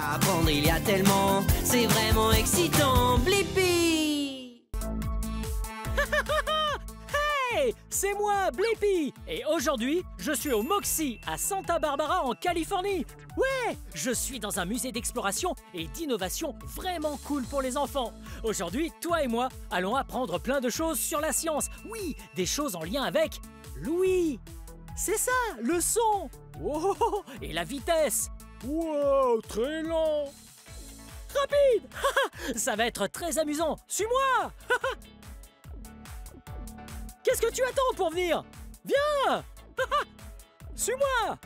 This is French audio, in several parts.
Apprendre, il y a tellement, c'est vraiment excitant. Blippi! Hey, c'est moi, Blippi! Et aujourd'hui, je suis au Moxie, à Santa Barbara, en Californie. Ouais, je suis dans un musée d'exploration et d'innovation vraiment cool pour les enfants. Aujourd'hui, toi et moi allons apprendre plein de choses sur la science. Oui, des choses en lien avec l'ouïe. C'est ça, le son. Oh, et la vitesse. Wow, très lent. Rapide. Ça va être très amusant. Suis-moi. Qu'est-ce que tu attends pour venir? Viens. Suis-moi.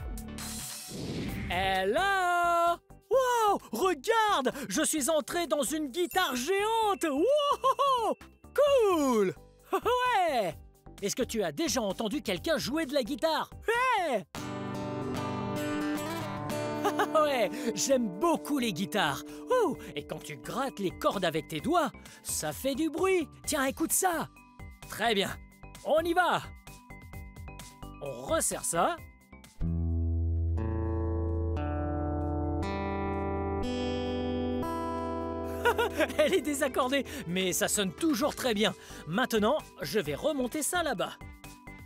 Hello. Wow, regarde, je suis entré dans une guitare géante. Wow, cool. Ouais. Est-ce que tu as déjà entendu quelqu'un jouer de la guitare? Ouais. Ouais, j'aime beaucoup les guitares. Oh, et quand tu grattes les cordes avec tes doigts, ça fait du bruit. Tiens, écoute ça. Très bien, on y va. On resserre ça. Elle est désaccordée, mais ça sonne toujours très bien. Maintenant, je vais remonter ça là-bas.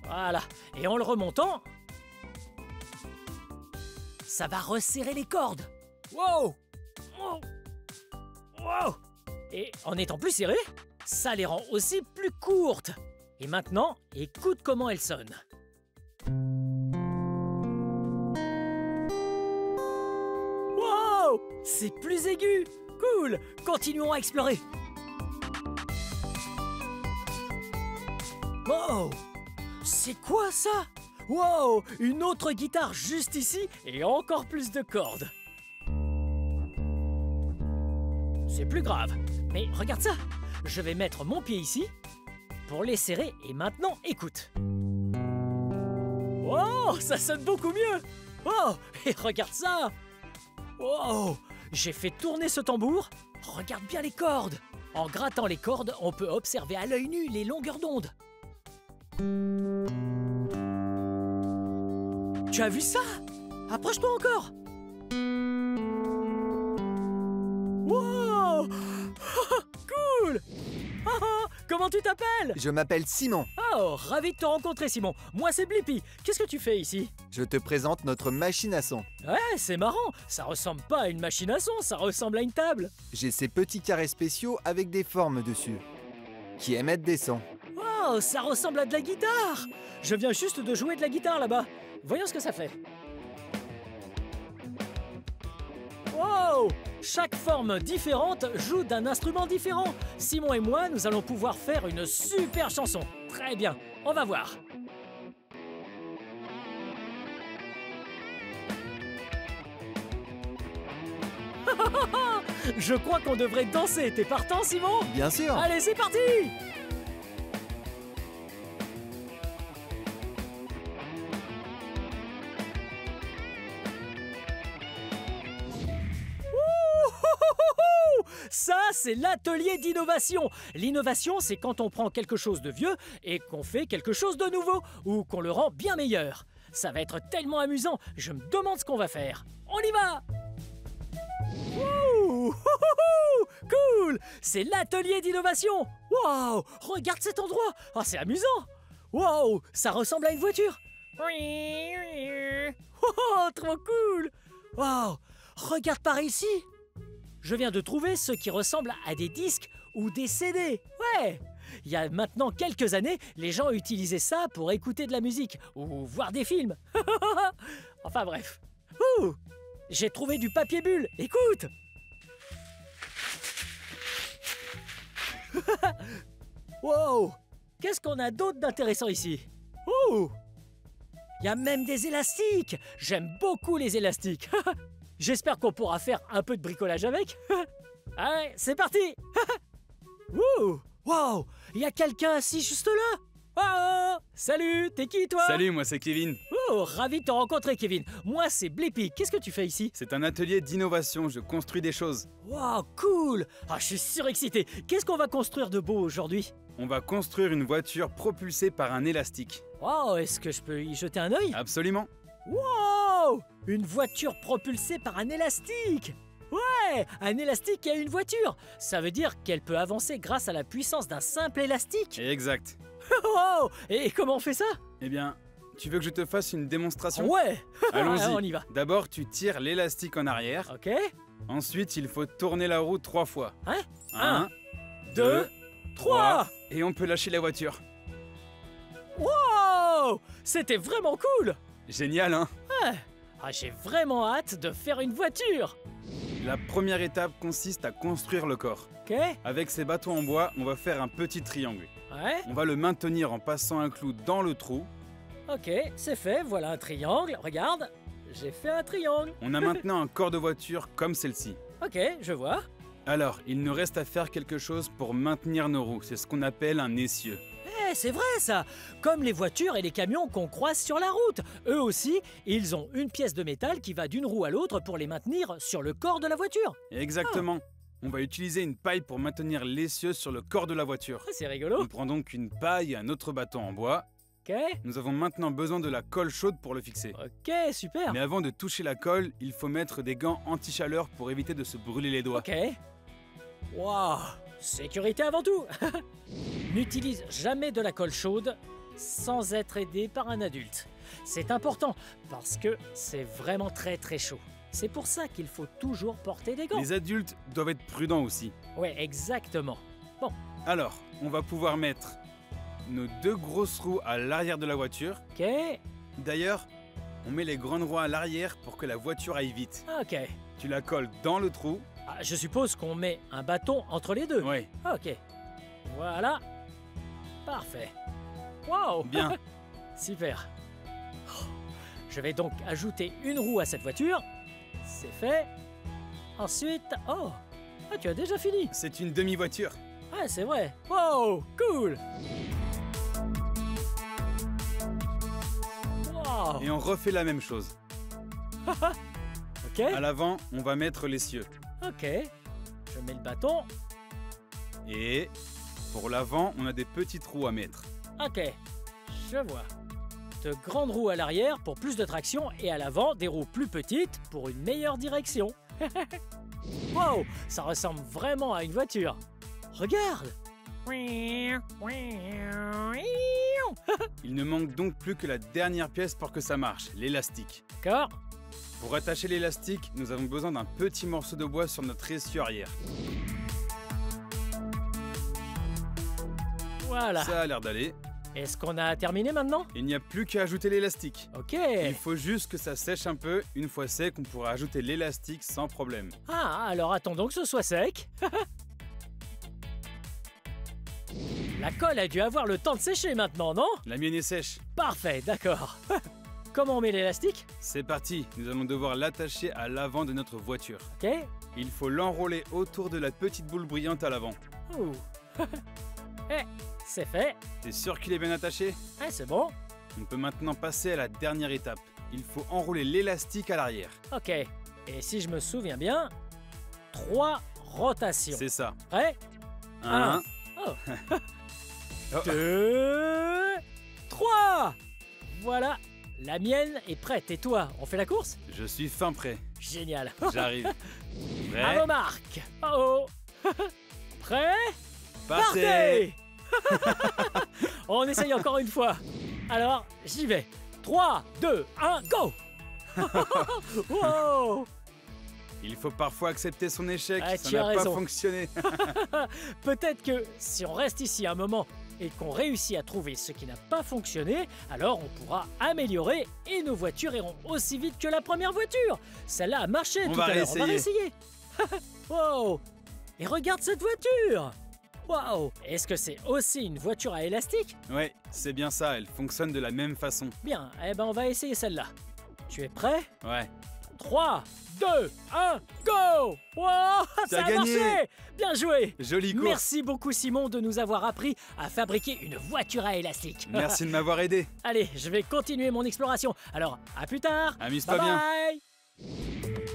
Voilà, et en le remontant, ça va resserrer les cordes. Wow! Wow! Wow! Et en étant plus serré, ça les rend aussi plus courtes. Et maintenant, écoute comment elles sonnent. Wow! C'est plus aigu. Cool! Continuons à explorer. Wow! C'est quoi ça? Wow! Une autre guitare juste ici et encore plus de cordes. C'est plus grave. Mais regarde ça! Je vais mettre mon pied ici pour les serrer et maintenant, écoute. Wow! Ça sonne beaucoup mieux! Oh! Et regarde ça! Wow! J'ai fait tourner ce tambour. Regarde bien les cordes. En grattant les cordes, on peut observer à l'œil nu les longueurs d'onde. Tu as vu ça? Approche-toi encore. Wow! Cool! Comment tu t'appelles? Je m'appelle Simon. Oh, ravi de te rencontrer, Simon. Moi, c'est Blippi. Qu'est-ce que tu fais ici? Je te présente notre machine à son. Ouais, c'est marrant. Ça ressemble pas à une machine à son, ça ressemble à une table. J'ai ces petits carrés spéciaux avec des formes dessus, qui émettent des sons. Oh, ça ressemble à de la guitare. Je viens juste de jouer de la guitare là-bas. Voyons ce que ça fait. Wow! Chaque forme différente joue d'un instrument différent. Simon et moi, nous allons pouvoir faire une super chanson. Très bien, on va voir. Je crois qu'on devrait danser. T'es partant, Simon? Bien sûr. Allez, c'est parti! Ça, c'est l'atelier d'innovation. L'innovation, c'est quand on prend quelque chose de vieux et qu'on fait quelque chose de nouveau ou qu'on le rend bien meilleur. Ça va être tellement amusant, je me demande ce qu'on va faire. On y va! Wouh! Cool! C'est l'atelier d'innovation. Wow! Regarde cet endroit. Oh, c'est amusant. Wow! Ça ressemble à une voiture. Oh, trop cool! Wow! Regarde par ici. Je viens de trouver ce qui ressemble à des disques ou des CD. Ouais! Il y a maintenant quelques années, les gens utilisaient ça pour écouter de la musique ou voir des films. Enfin bref. Ouh! J'ai trouvé du papier bulle. Écoute! Wow! Qu'est-ce qu'on a d'autre d'intéressant ici? Ouh! Il y a même des élastiques. J'aime beaucoup les élastiques. J'espère qu'on pourra faire un peu de bricolage avec. Allez, c'est parti. Ouh! Wow! Il y a quelqu'un assis juste là. Oh! Salut, t'es qui toi? Salut, moi c'est Kevin. Oh, ravi de te rencontrer, Kevin. Moi, c'est Blippi. Qu'est-ce que tu fais ici? C'est un atelier d'innovation, je construis des choses. Wow, cool! Ah, je suis surexcité. Qu'est-ce qu'on va construire de beau aujourd'hui? On va construire une voiture propulsée par un élastique. Wow, est-ce que je peux y jeter un œil? Absolument. Wow! Une voiture propulsée par un élastique! Ouais, un élastique et une voiture. Ça veut dire qu'elle peut avancer grâce à la puissance d'un simple élastique. Exact. Oh, et comment on fait ça? Eh bien, tu veux que je te fasse une démonstration? Ouais. Allons-y. On y va. D'abord, tu tires l'élastique en arrière. Ok. Ensuite, il faut tourner la roue 3 fois. Hein? 1, 2, 3. Et on peut lâcher la voiture. Wow! C'était vraiment cool. Génial, hein? Ah, j'ai vraiment hâte de faire une voiture. La première étape consiste à construire le corps. Ok. Avec ces bâtons en bois, on va faire un petit triangle. Ouais. On va le maintenir en passant un clou dans le trou. Ok, c'est fait. Voilà un triangle. Regarde, j'ai fait un triangle. On a maintenant un corps de voiture comme celle-ci. Ok, je vois. Alors, il nous reste à faire quelque chose pour maintenir nos roues. C'est ce qu'on appelle un essieu. Eh, c'est vrai ça. Comme les voitures et les camions qu'on croise sur la route. Eux aussi, ils ont une pièce de métal qui va d'une roue à l'autre pour les maintenir sur le corps de la voiture. Exactement. On va utiliser une paille pour maintenir l'essieu sur le corps de la voiture. Ah, c'est rigolo. On prend donc une paille et un autre bâton en bois. Ok. Nous avons maintenant besoin de la colle chaude pour le fixer. Ok, super. Mais avant de toucher la colle, il faut mettre des gants anti-chaleur pour éviter de se brûler les doigts. Ok. Waouh. Sécurité avant tout. N'utilise jamais de la colle chaude sans être aidé par un adulte. C'est important parce que c'est vraiment très très chaud. C'est pour ça qu'il faut toujours porter des gants. Les adultes doivent être prudents aussi. Ouais, exactement. Alors, on va pouvoir mettre nos 2 grosses roues à l'arrière de la voiture. Ok. D'ailleurs, on met les grandes roues à l'arrière pour que la voiture aille vite. Ok. Tu la colles dans le trou. Ah, je suppose qu'on met un bâton entre les deux. Ouais, Ok. Voilà. Parfait. Wow. bien. Super. Oh. Je vais donc ajouter une roue à cette voiture. C'est fait. Ensuite... Oh. Ah, tu as déjà fini. C'est une demi-voiture. Ah, c'est vrai. Wow. Cool. Wow. Et on refait la même chose. Ok. À l'avant, on va mettre l'essieu. Ok. Je mets le bâton. Et pour l'avant, on a des petites roues à mettre. Ok. Je vois. De grandes roues à l'arrière pour plus de traction et à l'avant des roues plus petites pour une meilleure direction. Wow, ça ressemble vraiment à une voiture. Regarde. Il ne manque donc plus que la dernière pièce pour que ça marche, l'élastique. D'accord. Pour attacher l'élastique, nous avons besoin d'un petit morceau de bois sur notre essieu arrière. Voilà. Ça a l'air d'aller. Est-ce qu'on a terminé maintenant? Il n'y a plus qu'à ajouter l'élastique. Ok. Il faut juste que ça sèche un peu. Une fois sec, on pourra ajouter l'élastique sans problème. Ah, alors attendons que ce soit sec. La colle a dû avoir le temps de sécher maintenant, non? La mienne est sèche. Parfait, d'accord. Comment on met l'élastique? C'est parti, nous allons devoir l'attacher à l'avant de notre voiture. Ok. Il faut l'enrouler autour de la petite boule brillante à l'avant. Ouh. Eh, c'est fait. T'es sûr qu'il est bien attaché? Eh, c'est bon. On peut maintenant passer à la dernière étape. Il faut enrouler l'élastique à l'arrière. Ok. Et si je me souviens bien, 3 rotations. C'est ça. Prêt? 1, Oh. Oh. 2, 3. Voilà. La mienne est prête. Et toi, on fait la course? je suis fin prêt. Génial. J'arrive. À Prêt? vos marques. Oh oh. Prêt? Partez! On essaye encore une fois. Alors, j'y vais. 3, 2, 1, go. Wow. Il faut parfois accepter son échec, Ah, ça tu as n'a pas raison. fonctionné. Peut-être que si on reste ici un moment et qu'on réussit à trouver ce qui n'a pas fonctionné, alors on pourra améliorer et nos voitures iront aussi vite que la première voiture. Celle-là a marché On tout va à l'heure. On va réessayer. réessayer. Wow. Et regarde cette voiture. Wow. Est-ce que c'est aussi une voiture à élastique? Ouais, c'est bien ça, elle fonctionne de la même façon. Bien, eh ben on va essayer celle-là. Tu es prêt? Ouais. 3, 2, 1, go! Wow, ça a gagné. marché! Bien joué! Jolie course. Merci beaucoup Simon de nous avoir appris à fabriquer une voiture à élastique. Merci de m'avoir aidé. Allez, je vais continuer mon exploration. Alors, à plus tard! Amuse-toi Bye bien. bye.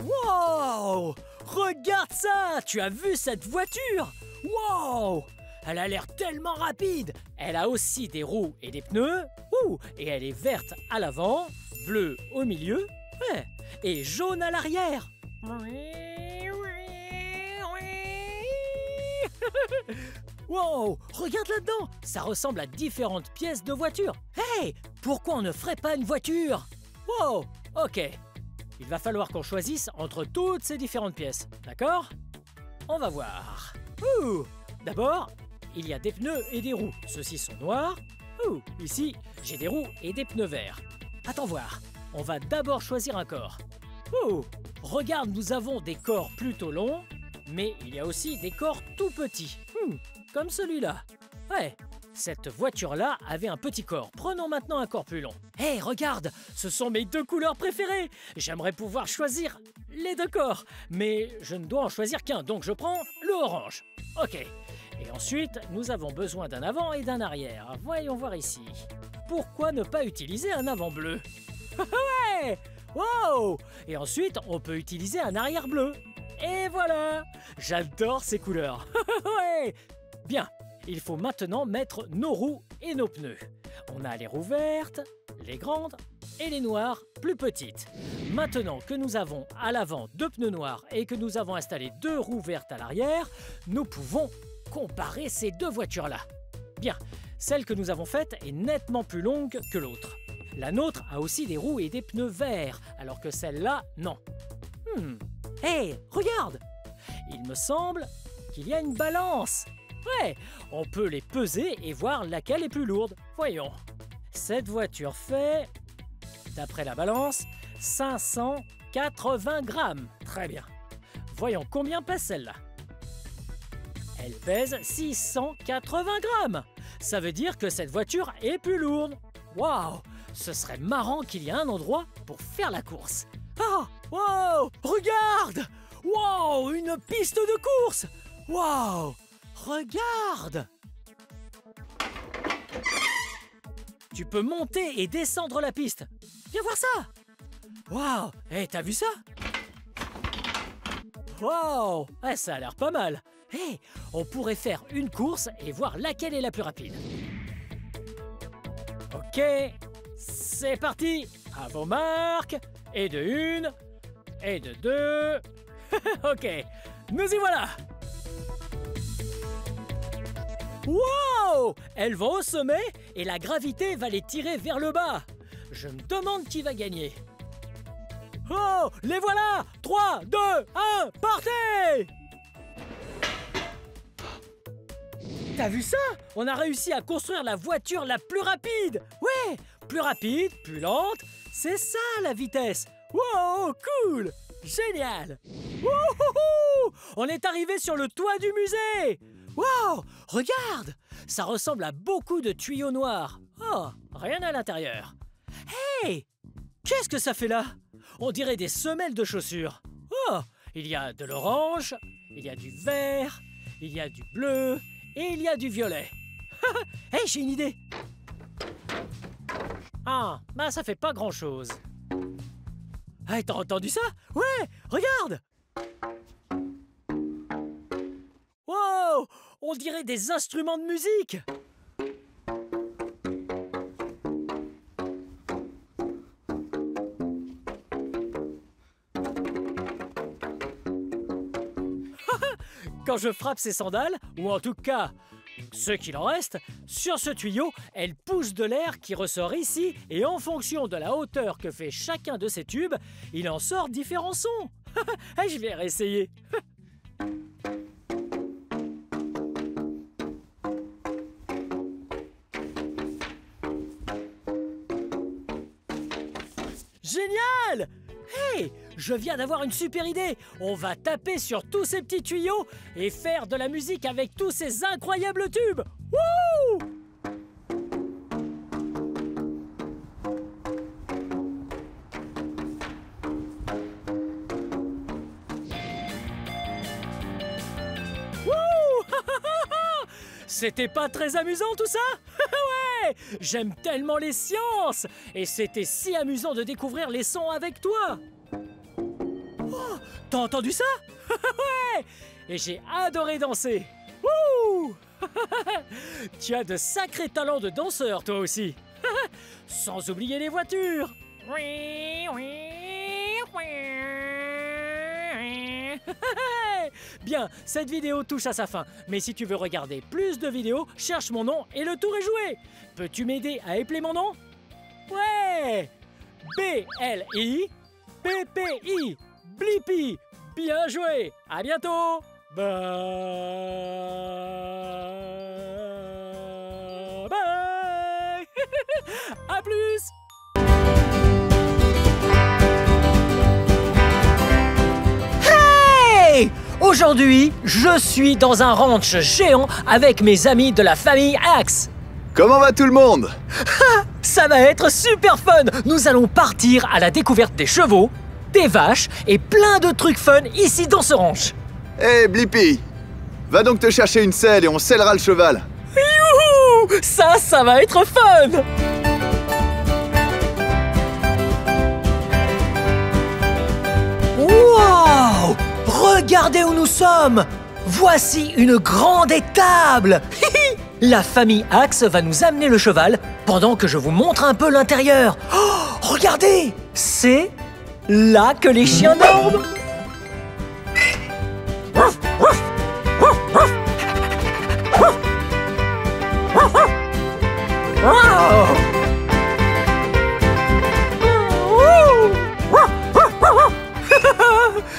Wow! Regarde ça! Tu as vu cette voiture? Wow! elle a l'air tellement rapide. Elle a aussi des roues et des pneus. Ouh, et elle est verte à l'avant, bleue au milieu, ouais, et jaune à l'arrière. Wow, regarde là-dedans, ça ressemble à différentes pièces de voiture. Hey, pourquoi on ne ferait pas une voiture? Wow, ok. Il va falloir qu'on choisisse entre toutes ces différentes pièces, d'accord? On va voir. Ouh, d'abord, il y a des pneus et des roues. Ceux-ci sont noirs. Ouh, ici, j'ai des roues et des pneus verts. Attends voir, on va d'abord choisir un corps. Ouh, regarde, nous avons des corps plutôt longs, mais il y a aussi des corps tout petits. Comme celui-là. Ouais, cette voiture-là avait un petit corps. Prenons maintenant un corps plus long. Hé, regarde, ce sont mes deux couleurs préférées. J'aimerais pouvoir choisir les deux corps, mais je ne dois en choisir qu'un, donc je prends le orange. Ok. Et ensuite, nous avons besoin d'un avant et d'un arrière. Voyons voir ici. Pourquoi ne pas utiliser un avant bleu? Ouais! Wow! Et ensuite, on peut utiliser un arrière bleu. Et voilà! J'adore ces couleurs. Ouais! Bien, il faut maintenant mettre nos roues et nos pneus. On a les roues vertes, les grandes et les noires plus petites. Maintenant que nous avons à l'avant 2 pneus noirs et que nous avons installé 2 roues vertes à l'arrière, nous pouvons comparer ces deux voitures-là. Bien, celle que nous avons faite est nettement plus longue que l'autre. La nôtre a aussi des roues et des pneus verts, alors que celle-là, non. Hey, regarde! Il me semble qu'il y a une balance. Ouais, on peut les peser et voir laquelle est plus lourde. Voyons. Cette voiture fait, d'après la balance, 580 grammes. Très bien. Voyons combien pèse celle-là. Elle pèse 680 grammes. Ça veut dire que cette voiture est plus lourde. Waouh! Ce serait marrant qu'il y ait un endroit pour faire la course. Ah! Wow! Regarde! Wow! Une piste de course! Wow! Regarde! Tu peux monter et descendre la piste. Viens voir ça! Waouh! Hey, t'as vu ça? Waouh! Ouais, ça a l'air pas mal. Hey, on pourrait faire une course et voir laquelle est la plus rapide. Ok, c'est parti! À vos marques! Et de 1, et de 2. Ok, nous y voilà! Wow! Elles vont au sommet et la gravité va les tirer vers le bas. Je me demande qui va gagner. Oh! Les voilà! 3, 2, 1, partez! T'as vu ça? On a réussi à construire la voiture la plus rapide! Ouais! Plus rapide, plus lente, c'est ça la vitesse! Wow! Cool! Génial! Wouhou! On est arrivé sur le toit du musée! Wow! Regarde! Ça ressemble à beaucoup de tuyaux noirs. Oh! Rien à l'intérieur. Hey! Qu'est-ce que ça fait là? On dirait des semelles de chaussures. Oh! Il y a de l'orange, il y a du vert, il y a du bleu et il y a du violet. Hey, j'ai une idée! Ah, bah ça fait pas grand-chose. Hey, t'as entendu ça? Ouais, regarde! Wow! On dirait des instruments de musique! Quand je frappe ces sandales, ou en tout cas, ce qu'il en reste, sur ce tuyau, elles poussent de l'air qui ressort ici et en fonction de la hauteur que fait chacun de ces tubes, il en sort différents sons. Je vais réessayer. Génial! Hey! Je viens d'avoir une super idée! On va taper sur tous ces petits tuyaux et faire de la musique avec tous ces incroyables tubes! Wouh! Wouh! C'était pas très amusant tout ça? Ouais! J'aime tellement les sciences! Et c'était si amusant de découvrir les sons avec toi! Oh, t'as entendu ça? Ouais! Et j'ai adoré danser! Wouh! Tu as de sacrés talents de danseur, toi aussi. Sans oublier les voitures. Bien, cette vidéo touche à sa fin. Mais si tu veux regarder plus de vidéos, cherche mon nom et le tour est joué. Peux-tu m'aider à épeler mon nom? Ouais! B-L-I-P-P-I. Blippi. Bien joué. À bientôt. Bye. Bye. À plus. Hey! Aujourd'hui, je suis dans un ranch géant avec mes amis de la famille Axe. Comment va tout le monde? Ça va être super fun! Nous allons partir à la découverte des chevaux, des vaches et plein de trucs fun ici dans ce ranch. Hé, Blippi, va donc te chercher une selle et on sellera le cheval. Youhou! Ça va être fun! Wow! Regardez où nous sommes! Voici une grande étable! La famille Axe va nous amener le cheval pendant que je vous montre un peu l'intérieur. Oh, regardez! C'est là que les chiens dorment!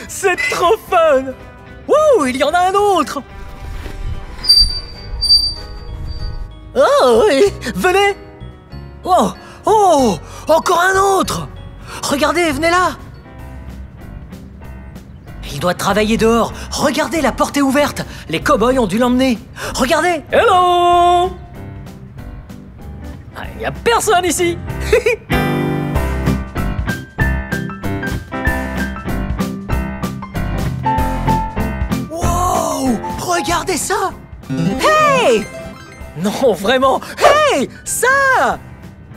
C'est trop fun! Ouh, il y en a un autre! Oh, oui, venez! Oh, oh, encore un autre! Regardez, venez là! Il doit travailler dehors. Regardez, la porte est ouverte. Les cow-boys ont dû l'emmener. Regardez! Hello! Ah, il n'y a personne ici! Wow! Regardez ça! Hey! Non, vraiment! Hey! Ça!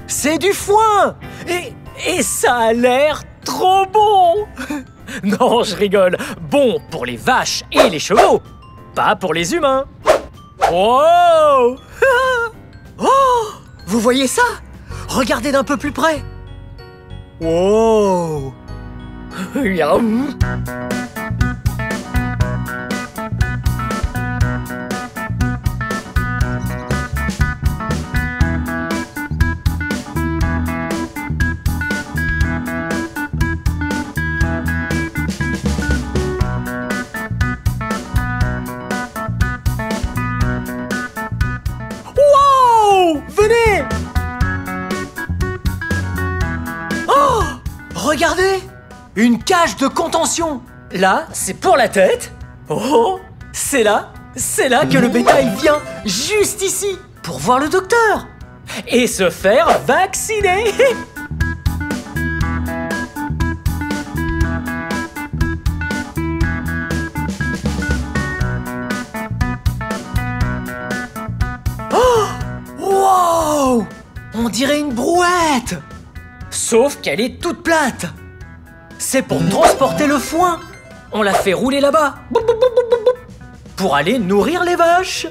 C'est du foin! Et ça a l'air trop bon! Non, je rigole. Bon pour les vaches et les chevaux, pas pour les humains. Wow! Oh! Vous voyez ça? Regardez d'un peu plus près. Wow! Yum! Venez! Oh! Regardez! Une cage de contention! Là, c'est pour la tête. Oh! C'est là que le bétail vient, juste ici, pour voir le docteur et se faire vacciner. Wow! On dirait une brouette! Sauf qu'elle est toute plate. C'est pour transporter le foin. On la fait rouler là-bas. Pour aller nourrir les vaches.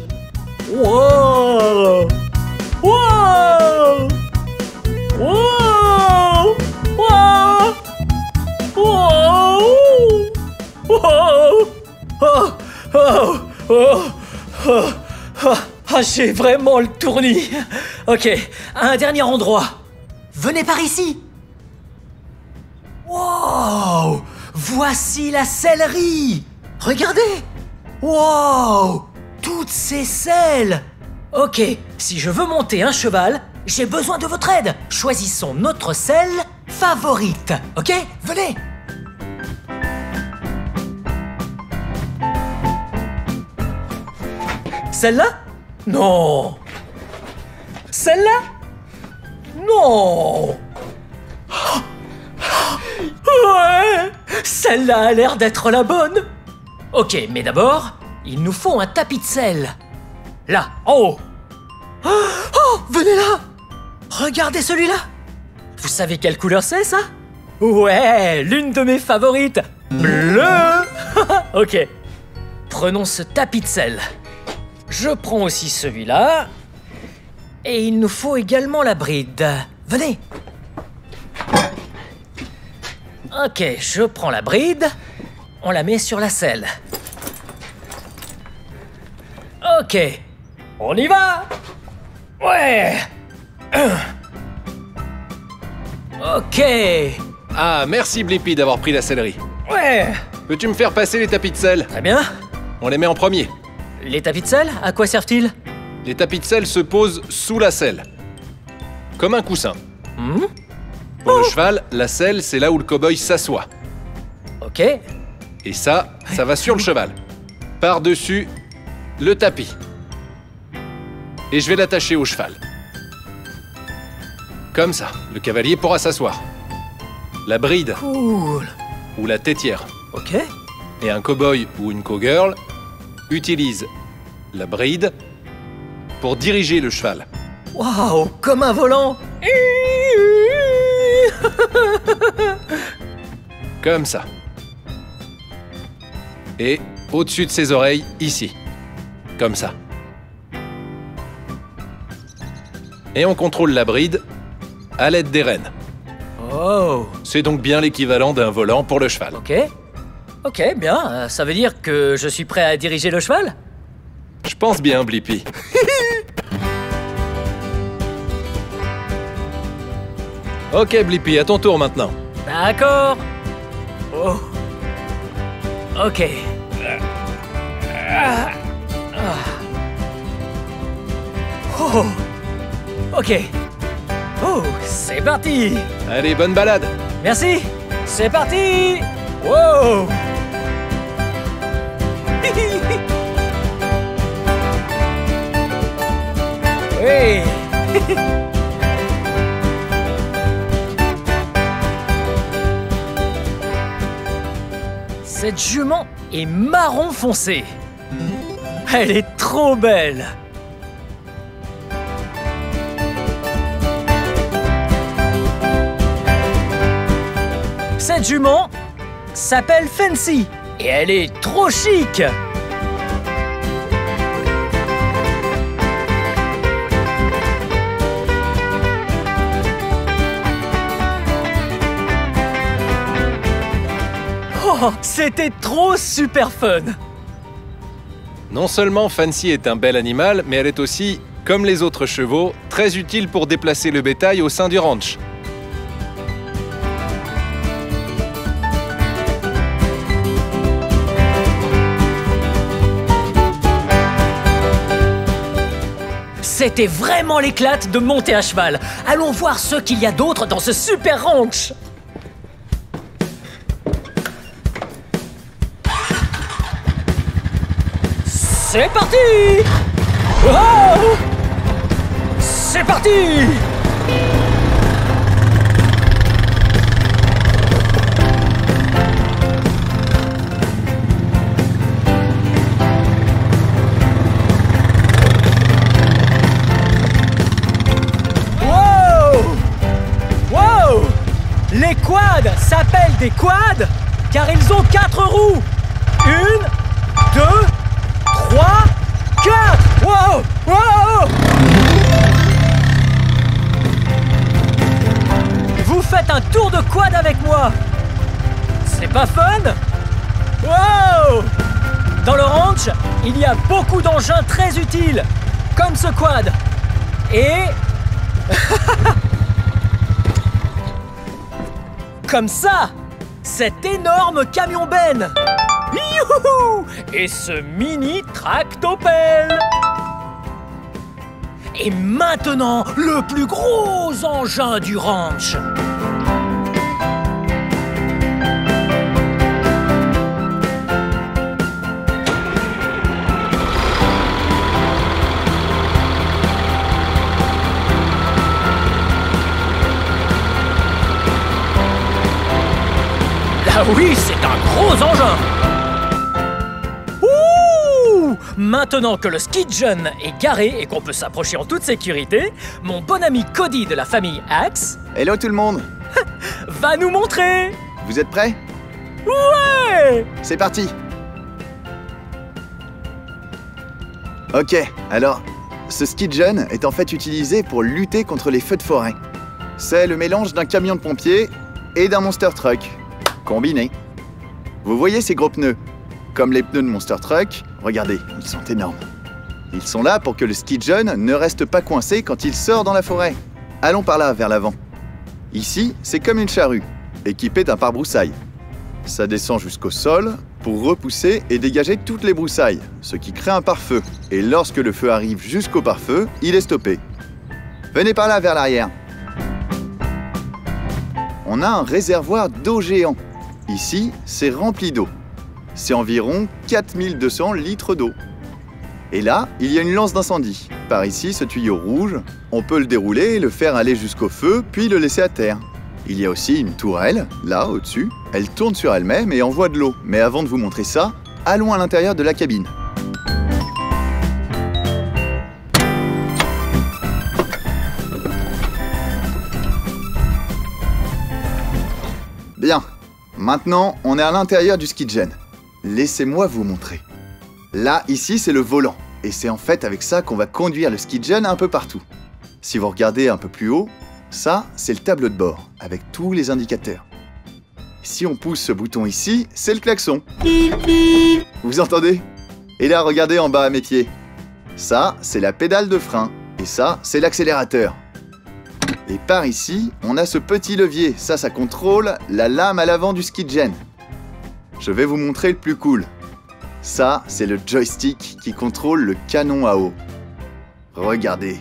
Wow! Wow! Wow! Wow! Wow! Wow! Oh! Oh! Oh! Oh! Oh! Ah, j'ai vraiment le tournis. Ok, un dernier endroit. Venez par ici. Wow! Voici la sellerie. Regardez. Wow! Toutes ces selles. Ok, si je veux monter un cheval, j'ai besoin de votre aide. Choisissons notre selle favorite. Ok? Venez. Celle-là? Non. Celle-là? Non. Ouais. Celle-là a l'air d'être la bonne. Ok, mais d'abord, il nous faut un tapis de selle. Là, en haut. Oh, venez là. Regardez celui-là. Vous savez quelle couleur c'est, ça? Ouais, l'une de mes favorites. Bleu. Ok. Prenons ce tapis de selle. je prends aussi celui-là. Et il nous faut également la bride. Venez. Ok, je prends la bride. On la met sur la selle. Ok, on y va. Ouais. Ok. Ah, merci Blippi d'avoir pris la sellerie. Ouais. Peux-tu me faire passer les tapis de sel? Très bien. On les met en premier. Les tapis de sel, à quoi servent-ils? Les tapis de sel se posent sous la selle. Comme un coussin. Pour le cheval, la selle, c'est là où le cow-boy s'assoit. Ok. Et ça va sur le cheval. Par-dessus le tapis. Et je vais l'attacher au cheval. Comme ça, le cavalier pourra s'asseoir. La bride, Cool. ou la tétière, Ok. et un cow-boy ou une cowgirl utilisent la bride pour diriger le cheval. Waouh, comme un volant. Comme ça. Et au-dessus de ses oreilles, ici. Comme ça. Et on contrôle la bride à l'aide des rênes. Oh. C'est donc bien l'équivalent d'un volant pour le cheval. Ok. Ok, bien. Ça veut dire que je suis prêt à diriger le cheval? Je pense bien, Blippi. Ok, Blippi, à ton tour maintenant. D'accord. Oh. Ok. Oh. Ok. Oh, c'est parti. Allez, bonne balade. Merci. C'est parti. Wow. Hey. Cette jument est marron foncé. Elle est trop belle. Cette jument s'appelle Fancy et elle est trop chic. Oh, c'était trop super fun. Non seulement Fancy est un bel animal, mais elle est aussi, comme les autres chevaux, très utile pour déplacer le bétail au sein du ranch. C'était vraiment l'éclate de monter à cheval. Allons voir ce qu'il y a d'autre dans ce super ranch. C'est parti! Oh! C'est parti! Wow! Wow! Les quads s'appellent des quads car ils ont 4 roues. 1, 2, 3, 4! Wow! Wow! Vous faites un tour de quad avec moi! C'est pas fun? Wow! Dans le ranch, il y a beaucoup d'engins très utiles, comme ce quad. Et... comme ça! Cet énorme camion-benne! Youhou! Et ce mini tractopelle! Et maintenant, le plus gros engin du ranch! Ah oui, c'est un gros engin! Ouh! Maintenant que le ski John est garé et qu'on peut s'approcher en toute sécurité, mon bon ami Cody de la famille Axe Hello tout le monde. va nous montrer! Vous êtes prêts? Ouais! C'est parti. Ok, alors, ce ski-gun est en fait utilisé pour lutter contre les feux de forêt. C'est le mélange d'un camion de pompiers et d'un monster truck, combiné. Vous voyez ces gros pneus? Comme les pneus de monster truck, regardez, ils sont énormes. Ils sont là pour que le ski-gun ne reste pas coincé quand il sort dans la forêt. Allons par là, vers l'avant. Ici, c'est comme une charrue, équipée d'un pare-broussailles. Ça descend jusqu'au sol pour repousser et dégager toutes les broussailles, ce qui crée un pare-feu. Et lorsque le feu arrive jusqu'au pare-feu, il est stoppé. Venez par là, vers l'arrière. On a un réservoir d'eau géant. Ici, c'est rempli d'eau. C'est environ 4200 litres d'eau. Et là, il y a une lance d'incendie. Par ici, ce tuyau rouge, on peut le dérouler et le faire aller jusqu'au feu, puis le laisser à terre. Il y a aussi une tourelle, là, au-dessus. Elle tourne sur elle-même et envoie de l'eau. Mais avant de vous montrer ça, allons à l'intérieur de la cabine. Bien, maintenant, on est à l'intérieur du ski-gun. Laissez-moi vous montrer. Là, ici, c'est le volant. Et c'est en fait avec ça qu'on va conduire le ski-gun un peu partout. Si vous regardez un peu plus haut, ça, c'est le tableau de bord, avec tous les indicateurs. Si on pousse ce bouton ici, c'est le klaxon. Vous entendez? Et là, regardez en bas à mes pieds. Ça, c'est la pédale de frein. Et ça, c'est l'accélérateur. Et par ici, on a ce petit levier. Ça contrôle la lame à l'avant du ski-gun. Je vais vous montrer le plus cool. Ça, c'est le joystick qui contrôle le canon à eau. Regardez.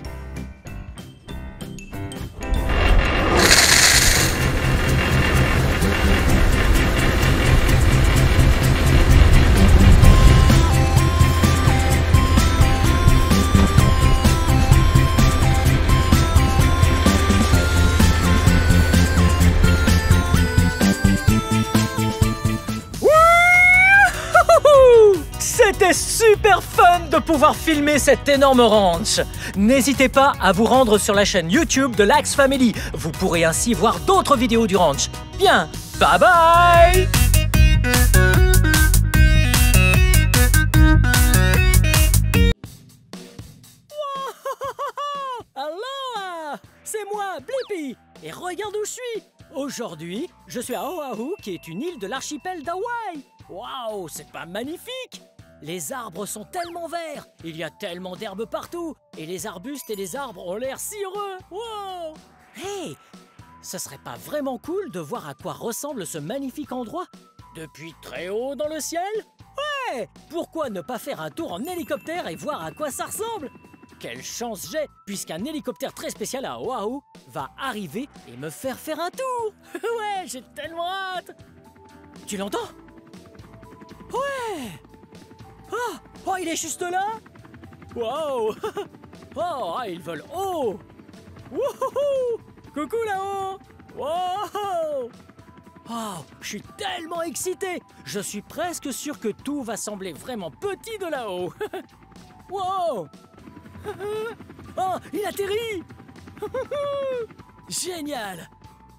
C'était super fun de pouvoir filmer cet énorme ranch. N'hésitez pas à vous rendre sur la chaîne YouTube de l'Axe Family. Vous pourrez ainsi voir d'autres vidéos du ranch. Bien, bye bye! Aloha! C'est moi, Blippi! Et regarde où je suis! Aujourd'hui, je suis à Oahu, qui est une île de l'archipel d'Hawaï. Waouh, c'est pas magnifique? Les arbres sont tellement verts, il y a tellement d'herbes partout, et les arbustes et les arbres ont l'air si heureux. Wow! Hey! Ce serait pas vraiment cool de voir à quoi ressemble ce magnifique endroit depuis très haut dans le ciel? Ouais! Pourquoi ne pas faire un tour en hélicoptère et voir à quoi ça ressemble? Quelle chance j'ai, puisqu'un hélicoptère très spécial à Oahu va arriver et me faire faire un tour. Ouais, j'ai tellement hâte. Tu l'entends? Ouais! Oh, il est juste là? Wow! Oh, ils volent haut! Wouhou! Coucou là-haut! Wow! Oh, je suis tellement excité! Je suis presque sûr que tout va sembler vraiment petit de là-haut! Wow! Oh, il atterrit! Génial!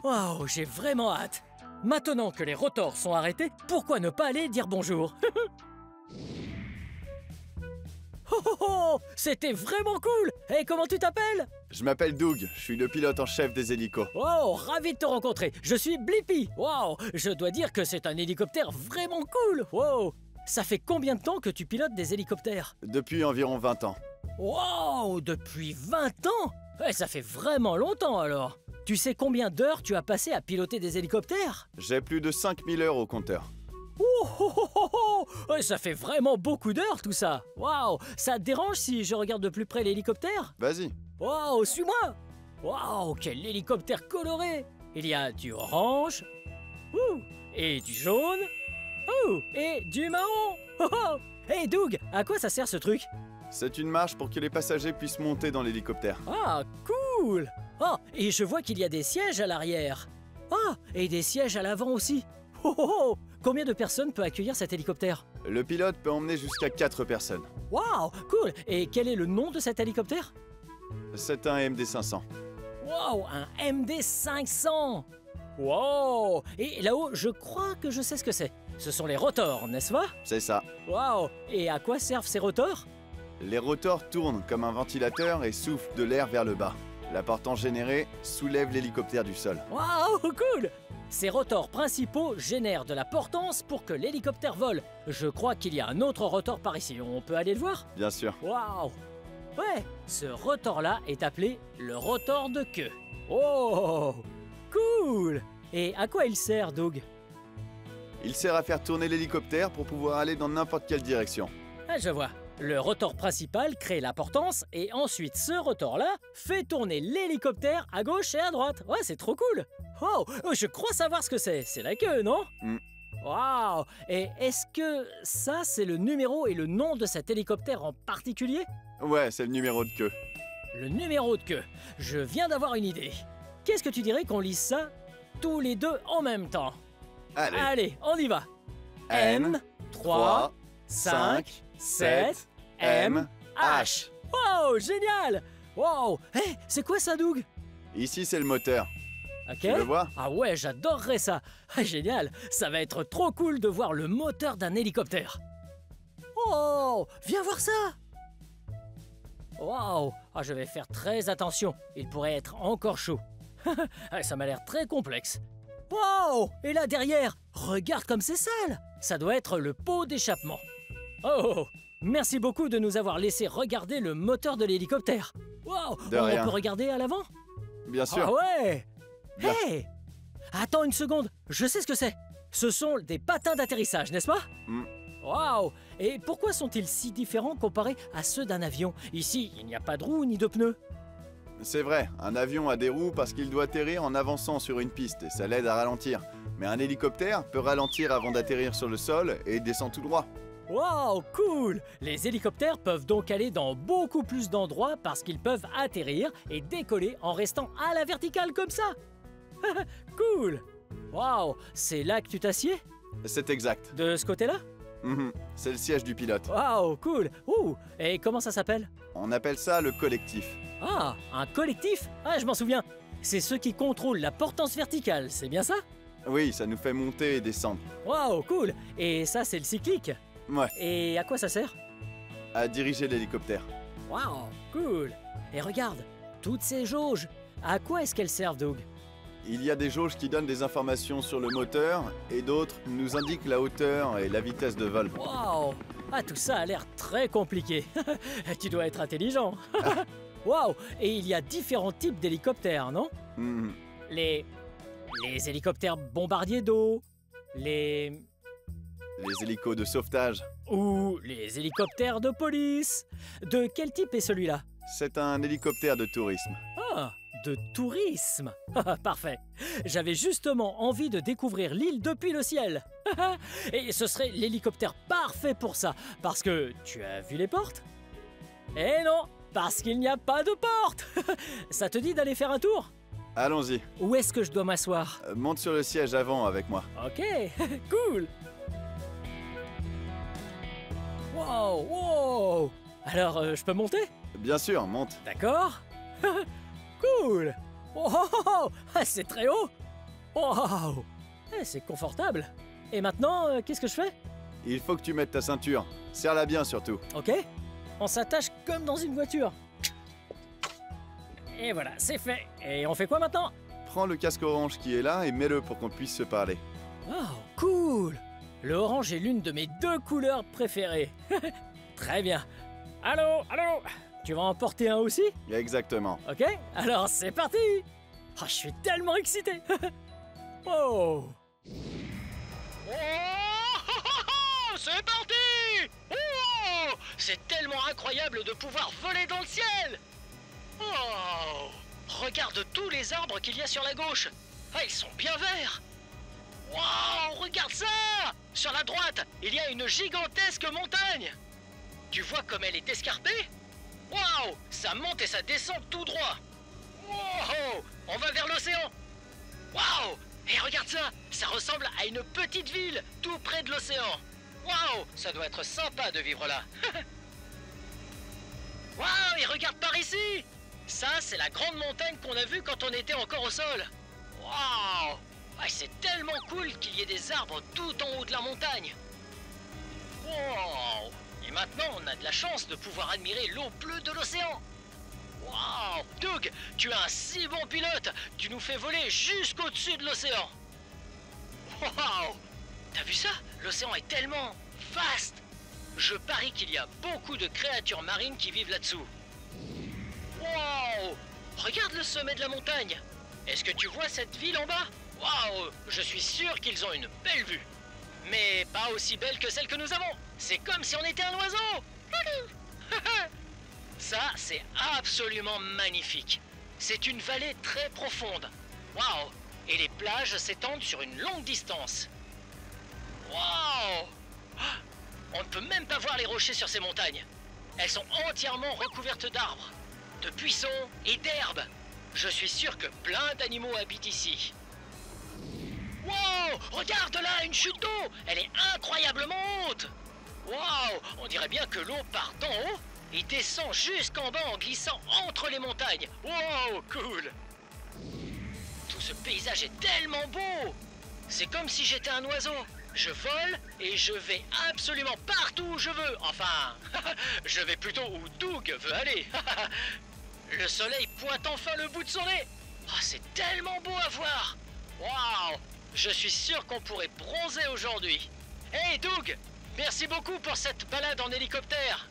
Wow, j'ai vraiment hâte! Maintenant que les rotors sont arrêtés, pourquoi ne pas aller dire bonjour? Oh, oh, oh, c'était vraiment cool! Et comment tu t'appelles? Je m'appelle Doug, je suis le pilote en chef des hélicos. Oh, ravi de te rencontrer. Je suis Blippi. Wow, je dois dire que c'est un hélicoptère vraiment cool. Wow, ça fait combien de temps que tu pilotes des hélicoptères? Depuis environ 20 ans. Wow, depuis 20 ans? Ouais, ça fait vraiment longtemps alors. Tu sais combien d'heures tu as passé à piloter des hélicoptères? J'ai plus de 5000 heures au compteur. Oh, oh, oh, oh, oh. Ouais, ça fait vraiment beaucoup d'heures tout ça. Waouh, ça te dérange si je regarde de plus près l'hélicoptère? Vas-y. Waouh, suis-moi. Waouh, quel hélicoptère coloré. Il y a du orange, et du jaune, et du marron. Oh, oh. Hey Doug, à quoi ça sert ce truc? C'est une marche pour que les passagers puissent monter dans l'hélicoptère. Ah, cool. Oh, et je vois qu'il y a des sièges à l'arrière. Ah, et des sièges à l'avant aussi. Oh, oh, oh. Combien de personnes peut accueillir cet hélicoptère? Le pilote peut emmener jusqu'à 4 personnes. Waouh, cool. Et quel est le nom de cet hélicoptère? C'est un MD500. Waouh, un MD500. Wow. Et là-haut, je crois que je sais ce que c'est. Ce sont les rotors, n'est-ce pas? C'est ça. Waouh. Et à quoi servent ces rotors? Les rotors tournent comme un ventilateur et soufflent de l'air vers le bas. La portance générée soulève l'hélicoptère du sol. Waouh, cool! Ces rotors principaux génèrent de la portance pour que l'hélicoptère vole. Je crois qu'il y a un autre rotor par ici. On peut aller le voir? Bien sûr. Waouh! Ouais, ce rotor-là est appelé le rotor de queue. Oh! Cool! Et à quoi il sert, Doug? Il sert à faire tourner l'hélicoptère pour pouvoir aller dans n'importe quelle direction. Ah, je vois. Le rotor principal crée la portance et ensuite ce rotor-là fait tourner l'hélicoptère à gauche et à droite. Ouais, c'est trop cool. Oh, je crois savoir ce que c'est. C'est la queue, non? Waouh! Et est-ce que ça, c'est le numéro et le nom de cet hélicoptère en particulier? Ouais, c'est le numéro de queue. Le numéro de queue. Je viens d'avoir une idée. Qu'est-ce que tu dirais qu'on lise ça tous les deux en même temps? Allez, on y va. M, 3, 5, 7, M, H. Wow, génial! Wow! Hé, c'est quoi ça, Doug? Ici, c'est le moteur. Ok. Tu le vois? Ah ouais, j'adorerais ça. Ah, génial, ça va être trop cool de voir le moteur d'un hélicoptère. Oh, viens voir ça. Wow, ah, je vais faire très attention. Il pourrait être encore chaud. Ça m'a l'air très complexe. Wow! Et là derrière, regarde comme c'est sale! Ça doit être le pot d'échappement. Oh! Merci beaucoup de nous avoir laissé regarder le moteur de l'hélicoptère. Wow! De On rien. peut regarder à l'avant? Bien sûr. Ah ouais! Bien. Hey! Attends une seconde, je sais ce que c'est. Ce sont des patins d'atterrissage, n'est-ce pas? Waouh! Et pourquoi sont-ils si différents comparés à ceux d'un avion? Ici, il n'y a pas de roues ni de pneus. C'est vrai, un avion a des roues parce qu'il doit atterrir en avançant sur une piste et ça l'aide à ralentir. Mais un hélicoptère peut ralentir avant d'atterrir sur le sol et descend tout droit. Waouh, cool! Les hélicoptères peuvent donc aller dans beaucoup plus d'endroits parce qu'ils peuvent atterrir et décoller en restant à la verticale comme ça. Cool! Waouh, c'est là que tu t'assieds? C'est exact. De ce côté-là? C'est le siège du pilote. Waouh, cool! Ouh, et comment ça s'appelle? On appelle ça le collectif. Ah, un collectif? Ah, je m'en souviens. C'est ceux qui contrôlent la portance verticale, c'est bien ça? Oui, ça nous fait monter et descendre. Waouh, cool! Et ça, c'est le cyclique? Ouais, Et à quoi ça sert? à diriger l'hélicoptère. Waouh, cool! Et regarde, toutes ces jauges, à quoi est-ce qu'elles servent, Doug? Il y a des jauges qui donnent des informations sur le moteur et d'autres nous indiquent la hauteur et la vitesse de vol. Waouh! Ah, tout ça a l'air très compliqué. Tu dois être intelligent. Waouh! Et il y a différents types d'hélicoptères, non? Mhm. Les hélicoptères bombardiers d'eau, les hélicos de sauvetage. ou les hélicoptères de police. De quel type est celui-là? C'est un hélicoptère de tourisme. Ah, de tourisme. Parfait. J'avais justement envie de découvrir l'île depuis le ciel. Et ce serait l'hélicoptère parfait pour ça. Parce que tu as vu les portes? Eh non, parce qu'il n'y a pas de porte. Ça te dit d'aller faire un tour? Allons-y, Où est-ce que je dois m'asseoir? monte sur le siège avant avec moi. Ok, cool. Wow, wow. Alors, je peux monter? Bien sûr, monte. D'accord. Cool. Oh, oh, oh, oh, c'est très haut. Wow. C'est confortable. Et maintenant, qu'est-ce que je fais? Il faut que tu mettes ta ceinture. Serre-la bien surtout. Ok. On s'attache comme dans une voiture. Et voilà, c'est fait. Et on fait quoi maintenant? Prends le casque orange qui est là et mets-le pour qu'on puisse se parler. Oh, cool. Le orange est l'une de mes deux couleurs préférées. Très bien. Allô, allô. Tu vas en porter un aussi? Exactement. Ok, alors c'est parti. Oh, je suis tellement excité. Oh. C'est parti. Oh, c'est tellement incroyable de pouvoir voler dans le ciel. Oh, regarde tous les arbres qu'il y a sur la gauche. Ah, ils sont bien verts. Wow, regarde ça. Sur la droite, il y a une gigantesque montagne. Tu vois comme elle est escarpée? Waouh, ça monte et ça descend tout droit. Wow, on va vers l'océan. Waouh, et regarde ça, ça ressemble à une petite ville tout près de l'océan. Waouh, ça doit être sympa de vivre là. Waouh, et regarde par ici. Ça, c'est la grande montagne qu'on a vue quand on était encore au sol. Waouh, ouais, c'est tellement cool qu'il y ait des arbres tout en haut de la montagne. Wow. Et Maintenant, on a de la chance de pouvoir admirer l'eau bleue de l'océan. Waouh, Doug, tu es un si bon pilote. Tu nous fais voler jusqu'au-dessus de l'océan. Waouh, t'as vu ça? L'océan est tellement vaste. Je parie qu'il y a beaucoup de créatures marines qui vivent là-dessous. Waouh, regarde le sommet de la montagne. Est-ce que tu vois cette ville en bas? Waouh, je suis sûr qu'ils ont une belle vue. Mais pas aussi belle que celle que nous avons. C'est comme si on était un oiseau. Ça, c'est absolument magnifique. C'est une vallée très profonde. Waouh, et les plages s'étendent sur une longue distance. Waouh, on ne peut même pas voir les rochers sur ces montagnes. Elles sont entièrement recouvertes d'arbres, de buissons et d'herbes. Je suis sûr que plein d'animaux habitent ici. Wow! Regarde là, une chute d'eau! Elle est incroyablement haute! Wow! On dirait bien que l'eau part d'en haut et descend jusqu'en bas en glissant entre les montagnes. Wow! Cool! Tout ce paysage est tellement beau! C'est comme si j'étais un oiseau. Je vole et je vais absolument partout où je veux. Enfin, je vais plutôt où Doug veut aller. Le soleil pointe enfin le bout de son nez. Oh, c'est tellement beau à voir. Waouh! Je suis sûr qu'on pourrait bronzer aujourd'hui. Hey Doug, merci beaucoup pour cette balade en hélicoptère.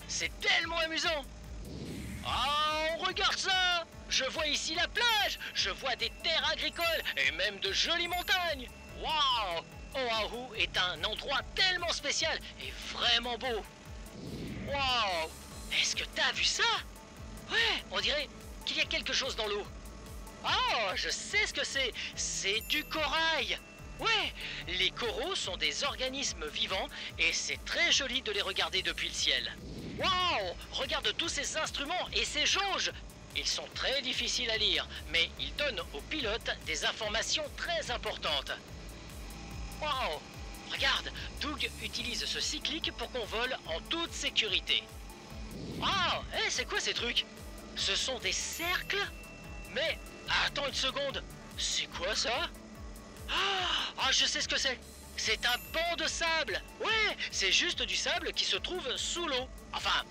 C'est tellement amusant. Oh, regarde ça! Je vois ici la plage, je vois des terres agricoles et même de jolies montagnes. Waouh! Oahu est un endroit tellement spécial et vraiment beau. Waouh! Est-ce que t'as vu ça? Ouais, on dirait qu'il y a quelque chose dans l'eau. Oh, je sais ce que c'est. C'est du corail. Ouais, les coraux sont des organismes vivants et c'est très joli de les regarder depuis le ciel. Waouh! Regarde tous ces instruments et ces jauges. Ils sont très difficiles à lire, mais ils donnent aux pilotes des informations très importantes. Waouh! Regarde, Doug utilise ce cyclique pour qu'on vole en toute sécurité. Waouh! Hé, c'est quoi ces trucs? Ce sont des cercles? Mais, attends une seconde, c'est quoi ça? Ah, je sais ce que c'est. C'est un banc de sable. Ouais, c'est juste du sable qui se trouve sous l'eau. Enfin,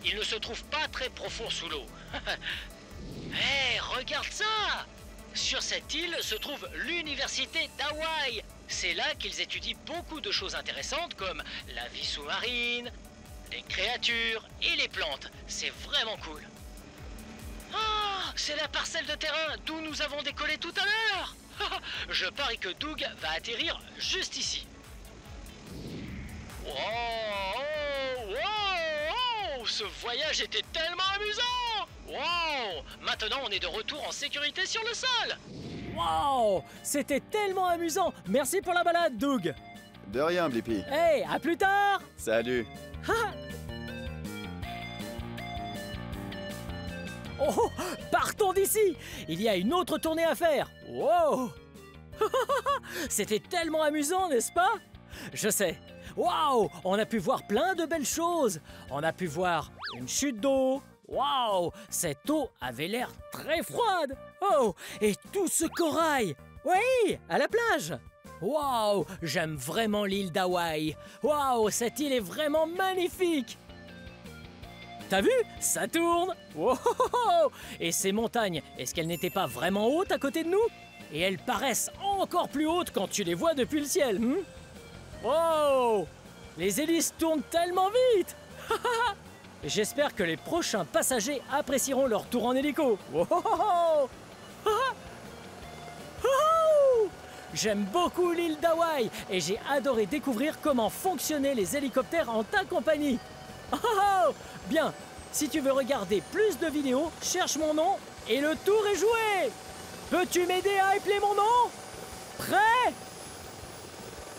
il ne se trouve pas très profond sous l'eau. Hé, regarde ça! Sur cette île se trouve l'université d'Hawaï. C'est là qu'ils étudient beaucoup de choses intéressantes comme la vie sous-marine, les créatures et les plantes. C'est vraiment cool. Ah, c'est la parcelle de terrain d'où nous avons décollé tout à l'heure. Je parie que Doug va atterrir juste ici. Wow, wow, wow, ce voyage était tellement amusant. Wow, maintenant on est de retour en sécurité sur le sol. Wow, c'était tellement amusant. Merci pour la balade, Doug. De rien, Blippi. Hey, à plus tard. Salut. Oh, partons d'ici. Il y a une autre tournée à faire. Wow. C'était tellement amusant, n'est-ce pas? Je sais. Waouh, on a pu voir plein de belles choses. On a pu voir une chute d'eau. Waouh, cette eau avait l'air très froide. Oh, et tout ce corail. Oui, à la plage. Waouh, j'aime vraiment l'île d'Hawaï. Waouh, cette île est vraiment magnifique. T'as vu? Ça tourne. Wow. Et ces montagnes, est-ce qu'elles n'étaient pas vraiment hautes à côté de nous? Et elles paraissent encore plus hautes quand tu les vois depuis le ciel. Wow! Les hélices tournent tellement vite. J'espère que les prochains passagers apprécieront leur tour en hélico. Wow. J'aime beaucoup l'île d'Hawaï et j'ai adoré découvrir comment fonctionnaient les hélicoptères en ta compagnie. Bien, si tu veux regarder plus de vidéos, cherche mon nom et le tour est joué. Peux-tu m'aider à appeler mon nom? Prêt?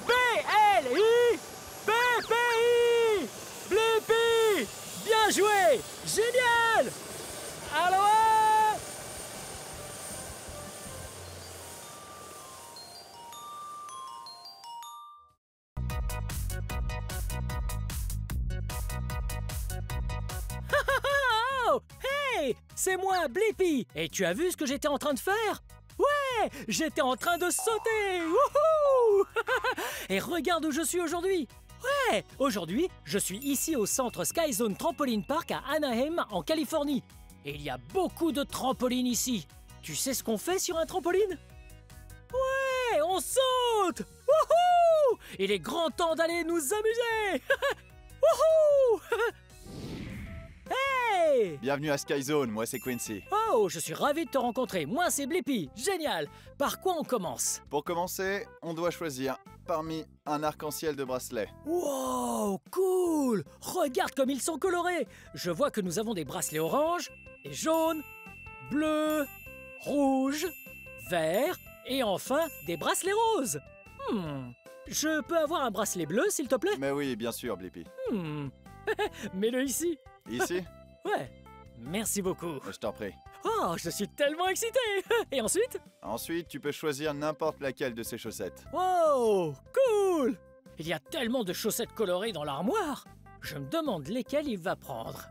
B-L-I B-P-I Blippi. Bien joué. Génial. Aloha. Oh, hey, c'est moi, Blippi. Et tu as vu ce que j'étais en train de faire? Ouais, j'étais en train de sauter. Wouhou. Et regarde où je suis aujourd'hui. Ouais, aujourd'hui, je suis ici au centre Sky Zone Trampoline Park à Anaheim, en Californie. Et il y a beaucoup de trampolines ici. Tu sais ce qu'on fait sur un trampoline? Ouais, on saute! Wouhou! Il est grand temps d'aller nous amuser! Wouhou! Hey! Bienvenue à Sky Zone, moi c'est Quincy. Oh, je suis ravi de te rencontrer. Moi, c'est Blippi. Génial. Par quoi on commence? Pour commencer, on doit choisir parmi un arc-en-ciel de bracelets. Wow, cool! Regarde comme ils sont colorés. Je vois que nous avons des bracelets orange, et jaunes, bleus, rouges, verts, et enfin des bracelets roses. Je peux avoir un bracelet bleu, s'il te plaît? Mais oui, bien sûr, Blippi. Mets-le ici. Ici? Ouais. Merci beaucoup. Je t'en prie. Oh, je suis tellement excité. Et ensuite? Ensuite, tu peux choisir n'importe laquelle de ces chaussettes. Wow, cool! Il y a tellement de chaussettes colorées dans l'armoire. Je me demande lesquelles il va prendre.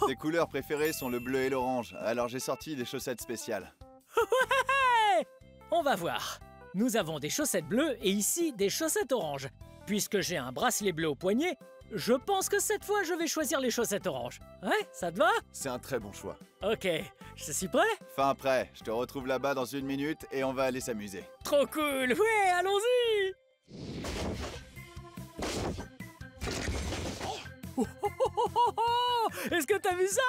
Tes couleurs préférées sont le bleu et l'orange, alors j'ai sorti des chaussettes spéciales. Ouais! On va voir. Nous avons des chaussettes bleues et ici des chaussettes oranges. Puisque j'ai un bracelet bleu au poignet, je pense que cette fois je vais choisir les chaussettes oranges. Ouais, ça te va? C'est un très bon choix. Ok, je suis prêt? Fin prêt, je te retrouve là-bas dans 1 minute et on va aller s'amuser. Trop cool! Ouais, allons-y! Est-ce que t'as vu ça?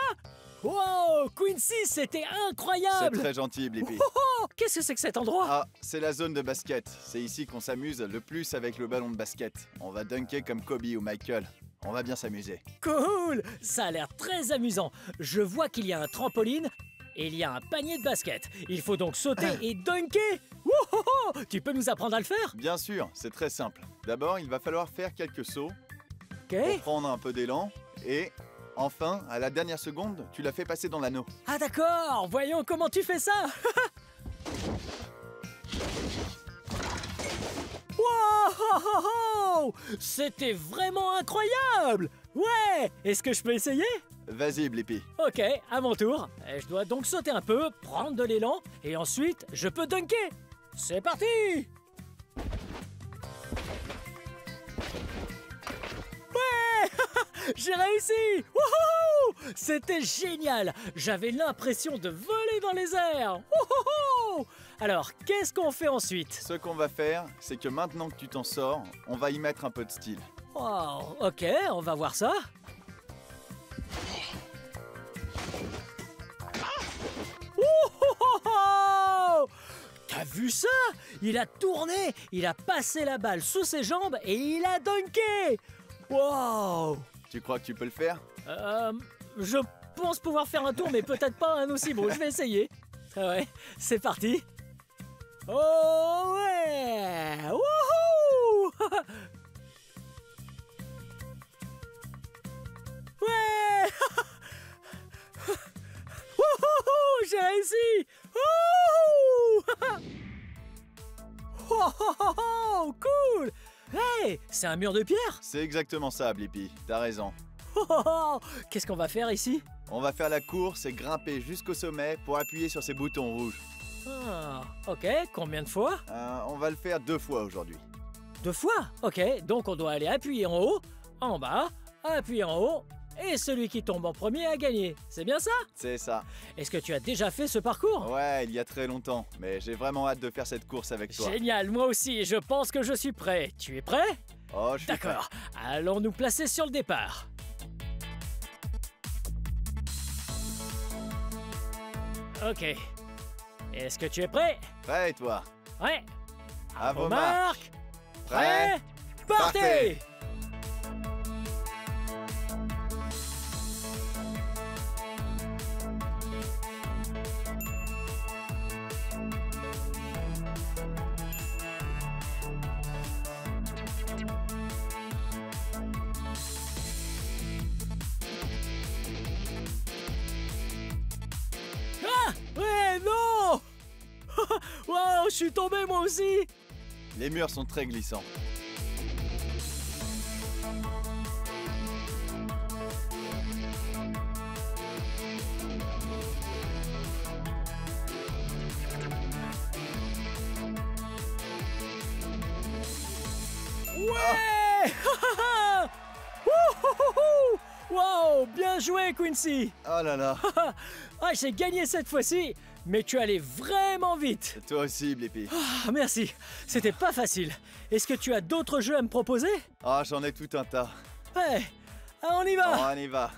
Wow, Quincy, c'était C'est incroyable! très gentil, Blippi. Oh, qu'est-ce que c'est que cet endroit? Ah, c'est la zone de basket. C'est ici qu'on s'amuse le plus avec le ballon de basket. On va dunker comme Kobe ou Michael. On va bien s'amuser. Cool! Ça a l'air très amusant. Je vois qu'il y a un trampoline et il y a un panier de basket. Il faut donc sauter et dunker. Wouhou! Tu peux nous apprendre à le faire? Bien sûr, c'est très simple. D'abord, il va falloir faire quelques sauts Ok. pour prendre un peu d'élan. Et enfin, à la dernière seconde, tu la fais passer dans l'anneau. Ah d'accord, voyons comment tu fais ça. Wow! C'était vraiment incroyable. Ouais, est-ce que je peux essayer? Vas-y, Blippi. Ok, à mon tour. Je dois donc sauter un peu, prendre de l'élan, et ensuite, je peux dunker. C'est parti! Ouais! J'ai réussi! Wouhou! C'était génial! J'avais l'impression de voler dans les airs! Wouhou! Alors, qu'est-ce qu'on fait ensuite? Ce qu'on va faire, c'est que maintenant que tu t'en sors, on va y mettre un peu de style. Wow, ok, on va voir ça. Wouhou! T'as vu ça? Il a tourné, il a passé la balle sous ses jambes et il a dunké! Wow! Tu crois que tu peux le faire? Je pense pouvoir faire un tour, mais peut-être pas un aussi beau. Je vais essayer. Ah ouais, c'est parti. Oh ouais! Wouhou! Ouais! Wouhou! J'ai réussi! Wouhou! Oh, cool! Hey! C'est un mur de pierre? C'est exactement ça, Blippi. T'as raison. Oh, qu'est-ce qu'on va faire ici? On va faire la course et grimper jusqu'au sommet pour appuyer sur ces boutons rouges. Ah, ok, combien de fois? On va le faire 2 fois aujourd'hui. 2 fois? Ok, donc on doit aller appuyer en haut, en bas, appuyer en haut, et celui qui tombe en premier a gagné. C'est bien ça? C'est ça. Est-ce que tu as déjà fait ce parcours? Ouais, il y a très longtemps, mais j'ai vraiment hâte de faire cette course avec toi. Génial, moi aussi, je pense que je suis prêt. Tu es prêt? Oh, je suis prêt. D'accord, allons nous placer sur le départ. Ok. Est-ce que tu es prêt? Prêt, et toi? Ouais. À vos marques. Prêt? Partez! Partez! Ah! Ouais, non! Wow, je suis tombé moi aussi! Les murs sont très glissants. Ouais! joué, Quincy. Oh là là. Ah, j'ai gagné cette fois-ci, mais tu allais vraiment vite. Toi aussi, Blippi. Ah, merci, c'était pas facile. Est-ce que tu as d'autres jeux à me proposer? Ah, j'en ai tout un tas. Ouais, ah, on y va. On y va.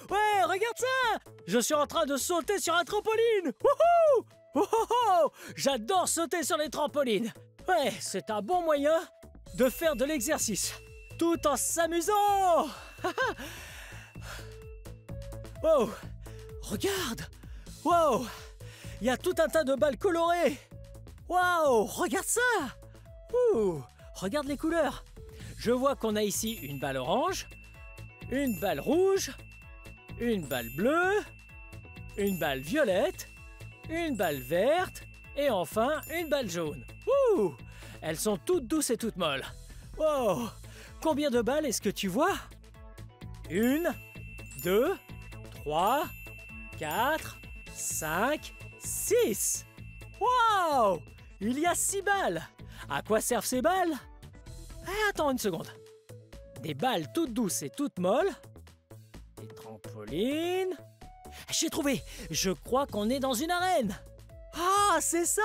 Ouais, regarde ça. Je suis en train de sauter sur un trampoline. Wouhou! Oh, j'adore sauter sur les trampolines. Ouais, c'est un bon moyen de faire de l'exercice, tout en s'amusant. Oh, regarde. Wow, il y a tout un tas de balles colorées. Wow, regarde ça. Ouh, regarde les couleurs. Je vois qu'on a ici une balle orange, une balle rouge, une balle bleue, une balle violette, une balle verte et enfin une balle jaune. Ouh! Elles sont toutes douces et toutes molles. Wow! Combien de balles est-ce que tu vois? 1, 2, 3, 4, 5, 6. Wow! Il y a 6 balles. À quoi servent ces balles? Attends une seconde. Des balles toutes douces et toutes molles. Des trampolines. J'ai trouvé. Je crois qu'on est dans une arène. Ah, c'est ça.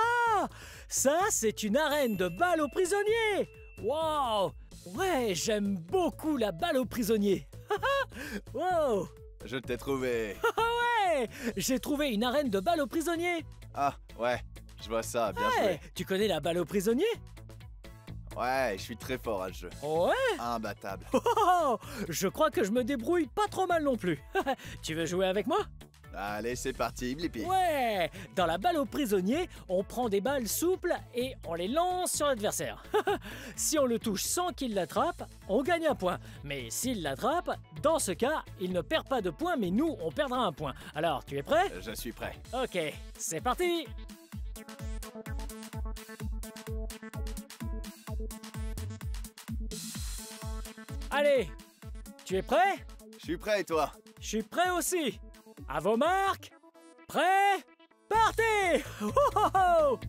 Ça, c'est une arène de balles aux prisonniers. Wow. Ouais, j'aime beaucoup la balle aux prisonniers. Wow. Je t'ai trouvé. Ouais, j'ai trouvé une arène de balles aux prisonniers. Ah, ouais. Je vois ça, bien Ouais, tu connais la balle aux prisonniers? joué. Ouais, je suis très fort à ce jeu. Ouais. Imbattable. Oh, je crois que je me débrouille pas trop mal non plus. Tu veux jouer avec moi? Allez, c'est parti, Blippi. Ouais. Dans la balle aux prisonniers, on prend des balles souples et on les lance sur l'adversaire. Si on le touche sans qu'il l'attrape, on gagne un point. Mais s'il l'attrape, dans ce cas, il ne perd pas de points, mais nous, on perdra un point. Alors, tu es prêt? Je suis prêt. Ok, c'est parti. Allez, tu es prêt? Je suis prêt, et toi? Je suis prêt aussi. À vos marques. Prêt? Partez! Oh, oh, oh.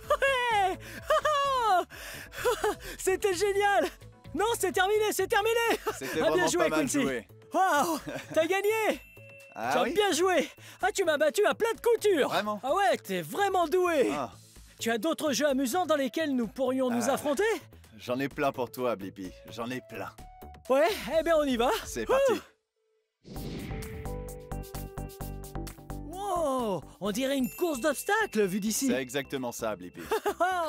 Ouais. C'était génial! Non, c'est terminé, c'est terminé! C'était Ah, bien vraiment joué, pas mal Quincy. joué. Waouh! T'as gagné! Ah Tu as oui? bien joué! Ah, tu m'as battu à plat de couture! Vraiment? Ah ouais, t'es vraiment doué! Ah, Tu as d'autres jeux amusants dans lesquels nous pourrions nous affronter? j'en ai plein pour toi, Blippi. J'en ai plein. Ouais, eh bien on y va! C'est parti. Wow! On dirait une course d'obstacles vu d'ici! C'est exactement ça, Blippi.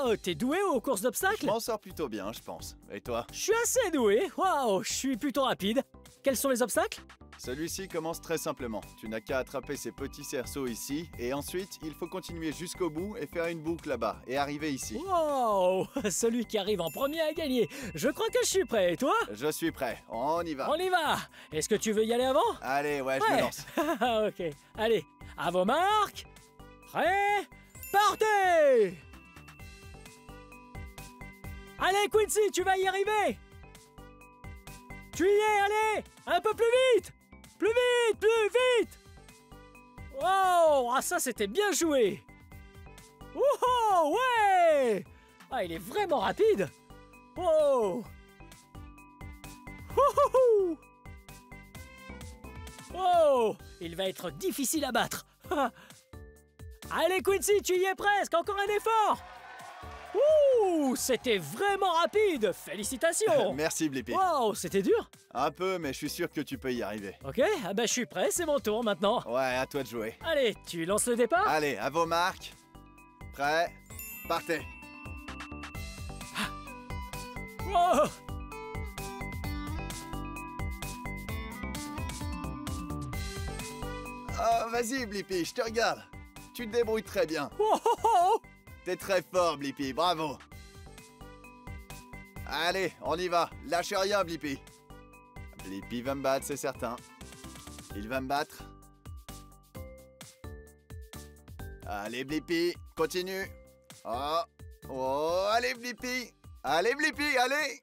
Oh, t'es doué aux courses Je d'obstacles? m'en sors plutôt bien, je pense. Et toi? Je suis assez doué! Waouh! Je suis plutôt rapide! Quels sont les obstacles? Celui-ci commence très simplement. Tu n'as qu'à attraper ces petits cerceaux ici, et ensuite, il faut continuer jusqu'au bout et faire une boucle là-bas, et arriver ici. Wow! Celui qui arrive en premier a gagné! Je crois que je suis prêt, et toi? Je suis prêt, on y va. On y va! Est-ce que tu veux y aller avant? Allez, ouais, je me lance. Ok, allez, à vos marques! Prêt? Partez! Allez, Quincy, tu vas y arriver! Tu y es, allez! Un peu plus vite! Plus vite, plus vite! Wow! Ah, ça, c'était bien joué! Wouhou! Ouais! Ah, il est vraiment rapide! Wow! Wouhou! Oh! Il va être difficile à battre! Allez, Quincy, tu y es presque! Encore un effort! Ouh! C'était vraiment rapide! Félicitations! Merci, Blippi. Wow, c'était dur! Un peu, mais je suis sûr que tu peux y arriver. Ok, ah bah je suis prêt, c'est mon tour maintenant. Ouais, à toi de jouer. Allez, tu lances le départ? Allez, à vos marques. Prêt? Partez. Wow! Oh, vas-y, Blippi, je te regarde. Tu te débrouilles très bien. Oh, oh, oh. T'es très fort, Blippi, bravo. Allez, on y va. Lâche rien, Blippi. Blippi va me battre, c'est certain. Il va me battre. Allez, Blippi, continue. Oh, oh, allez, Blippi. Allez, Blippi, allez.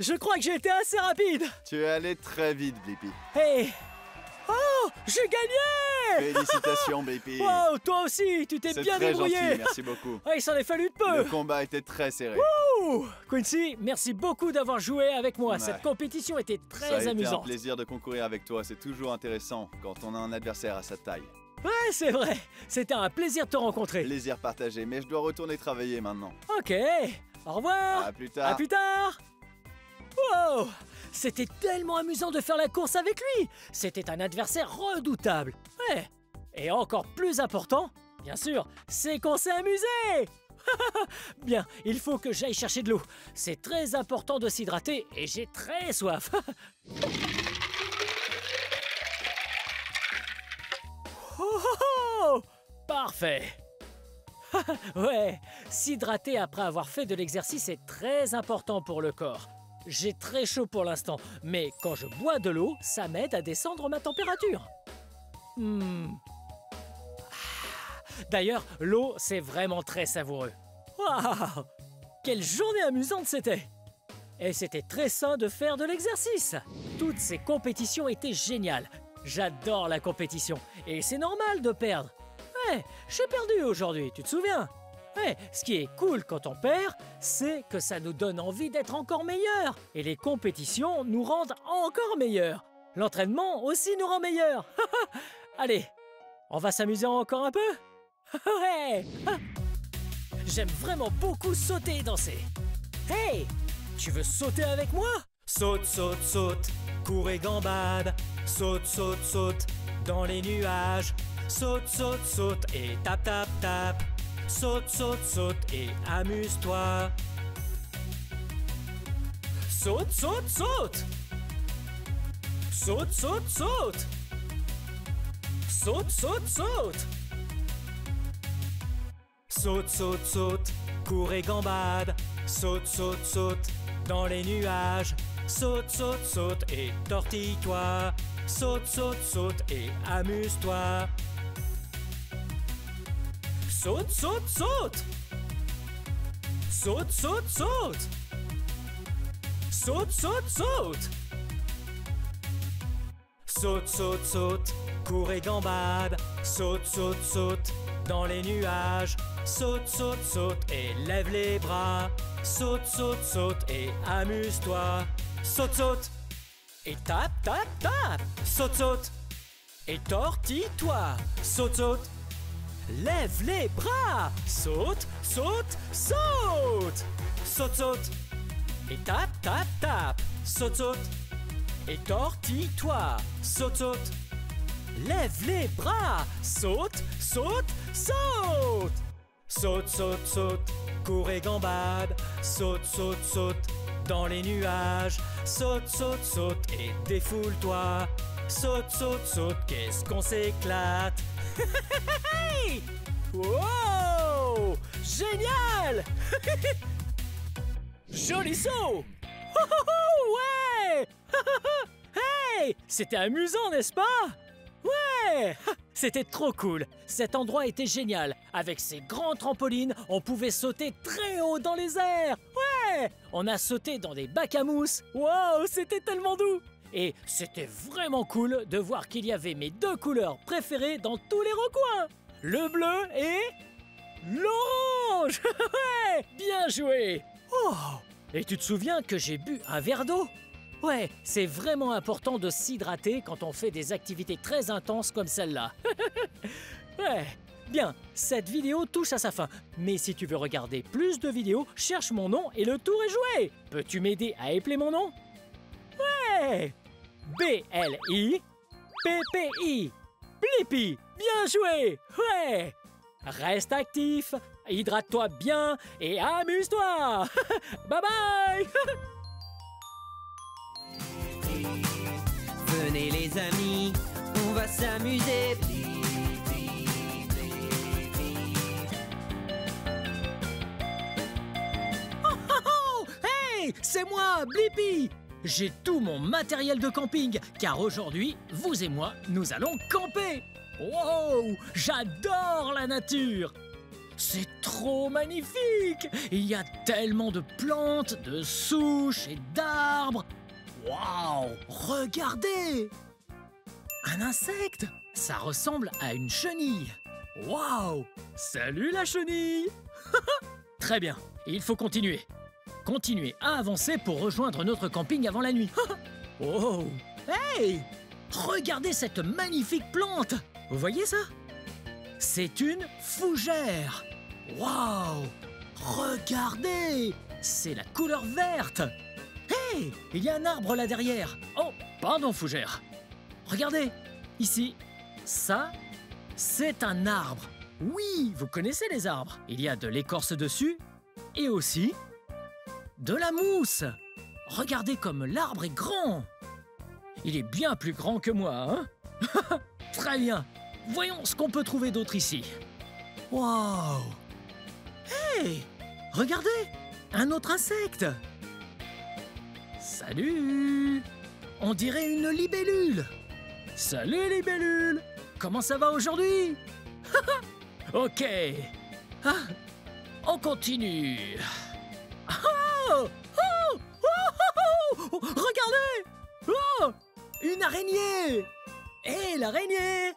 Je crois que j'ai été assez rapide. Tu es allé très vite, Blippi. Hey. Oh, j'ai gagné. Félicitations, Blippi. Wow, toi aussi, tu t'es bien débrouillé. C'est très gentil, merci beaucoup. Ah, il s'en est fallu de peu. Le combat était très serré. Ouh. Quincy, merci beaucoup d'avoir joué avec moi. Ouais. Cette compétition était très Ça a été un amusante. plaisir de concourir avec toi. C'est toujours intéressant quand on a un adversaire à sa taille. Ouais, c'est vrai. C'était un plaisir de te rencontrer. Plaisir partagé, mais je dois retourner travailler maintenant. Ok. Au revoir. À plus tard. À plus tard. Wow. C'était tellement amusant de faire la course avec lui. C'était un adversaire redoutable. Ouais. Et encore plus important, bien sûr, c'est qu'on s'est amusé. Bien, il faut que j'aille chercher de l'eau. C'est très important de s'hydrater et j'ai très soif. Oh, oh, oh. Parfait. Ouais, s'hydrater après avoir fait de l'exercice est très important pour le corps. J'ai très chaud pour l'instant, mais quand je bois de l'eau, ça m'aide à descendre ma température. D'ailleurs, l'eau, c'est vraiment très savoureux. Waouh! Quelle journée amusante c'était! Et c'était très sain de faire de l'exercice. Toutes ces compétitions étaient géniales. J'adore la compétition. Et c'est normal de perdre. Ouais, j'ai perdu aujourd'hui, tu te souviens? Ouais, ce qui est cool quand on perd, c'est que ça nous donne envie d'être encore meilleurs. Et les compétitions nous rendent encore meilleurs. L'entraînement aussi nous rend meilleurs. Allez, on va s'amuser encore un peu? Ouais! J'aime vraiment beaucoup sauter et danser. Hey! Tu veux sauter avec moi? Saute, saute, saute, cours et gambade. Saute, saute, saute, dans les nuages. Saute, saute, saute et tape, tape, tape. Saute, saute, saute et amuse-toi. Saute, saute, saute. Saute, saute, saute. Saute, saute, saute. Saute, saute, saute, cours et gambade. Saute, saute, saute, dans les nuages. Saute, saute, saute et tortille-toi. Saute, saute, saute et amuse-toi. Saute, saute, saute. Saute, saute, saute. Saute, saute, saute. Saute, saute, saute, cours et gambade. Saute, saute, saute, dans les nuages. Saute, saute, saute et lève les bras. Saute, saute, saute et amuse-toi. Saute, saute et tape, tape, tape. Saute, saute et tortille-toi. Saute, saute. Lève les bras. Saute, saute, saute. Saute, saute et tape, tape, tape. Saute, saute et tortille-toi. Saute, saute. Lève les bras. Saute, saute, saute. Saute, saute, saute, cours et gambade. Saute, saute, saute, dans les nuages. Saute, saute, saute et défoule-toi. Saute, saute, saute, qu'est-ce qu'on s'éclate. Wow! Génial! Joli saut! Ouais! Hey! C'était amusant, n'est-ce pas? Ouais! C'était trop cool. Cet endroit était génial. Avec ces grands trampolines, on pouvait sauter très haut dans les airs. Ouais! On a sauté dans des bacs à mousse. Wow! C'était tellement doux. Et c'était vraiment cool de voir qu'il y avait mes deux couleurs préférées dans tous les recoins. Le bleu et l'orange. Ouais! Bien joué. Oh! Et tu te souviens que j'ai bu un verre d'eau? Ouais, c'est vraiment important de s'hydrater quand on fait des activités très intenses comme celle-là. Ouais, bien, cette vidéo touche à sa fin. Mais si tu veux regarder plus de vidéos, cherche mon nom et le tour est joué. Peux-tu m'aider à épeler mon nom? Ouais! B-L-I-P-P-I. Blippi, bien joué. Ouais! Reste actif, hydrate-toi bien et amuse-toi. Bye bye. Venez les amis, on va s'amuser. Oh, hey, c'est moi, Blippi. J'ai tout mon matériel de camping, car aujourd'hui, vous et moi, nous allons camper. Wow, j'adore la nature. C'est trop magnifique. Il y a tellement de plantes, de souches et d'arbres. Waouh, regardez. Un insecte. Ça ressemble à une chenille. Waouh. Salut la chenille. Très bien, il faut continuer. Continuez à avancer pour rejoindre notre camping avant la nuit. Oh! Hey! Regardez cette magnifique plante! Vous voyez ça? C'est une fougère! Waouh! Regardez! C'est la couleur verte! Hey! Il y a un arbre là derrière! Oh! Pardon, fougère! Regardez! Ici! Ça, c'est un arbre! Oui! Vous connaissez les arbres! Il y a de l'écorce dessus et aussi de la mousse! Regardez comme l'arbre est grand! Il est bien plus grand que moi, hein? Très bien! Voyons ce qu'on peut trouver d'autre ici. Waouh! Hey! Regardez! Un autre insecte! Salut! On dirait une libellule! Salut libellule! Comment ça va aujourd'hui? Ok! Ah, on continue! Oh! Oh! Oh! Oh! Regardez! Oh! Une araignée! Hé, l'araignée!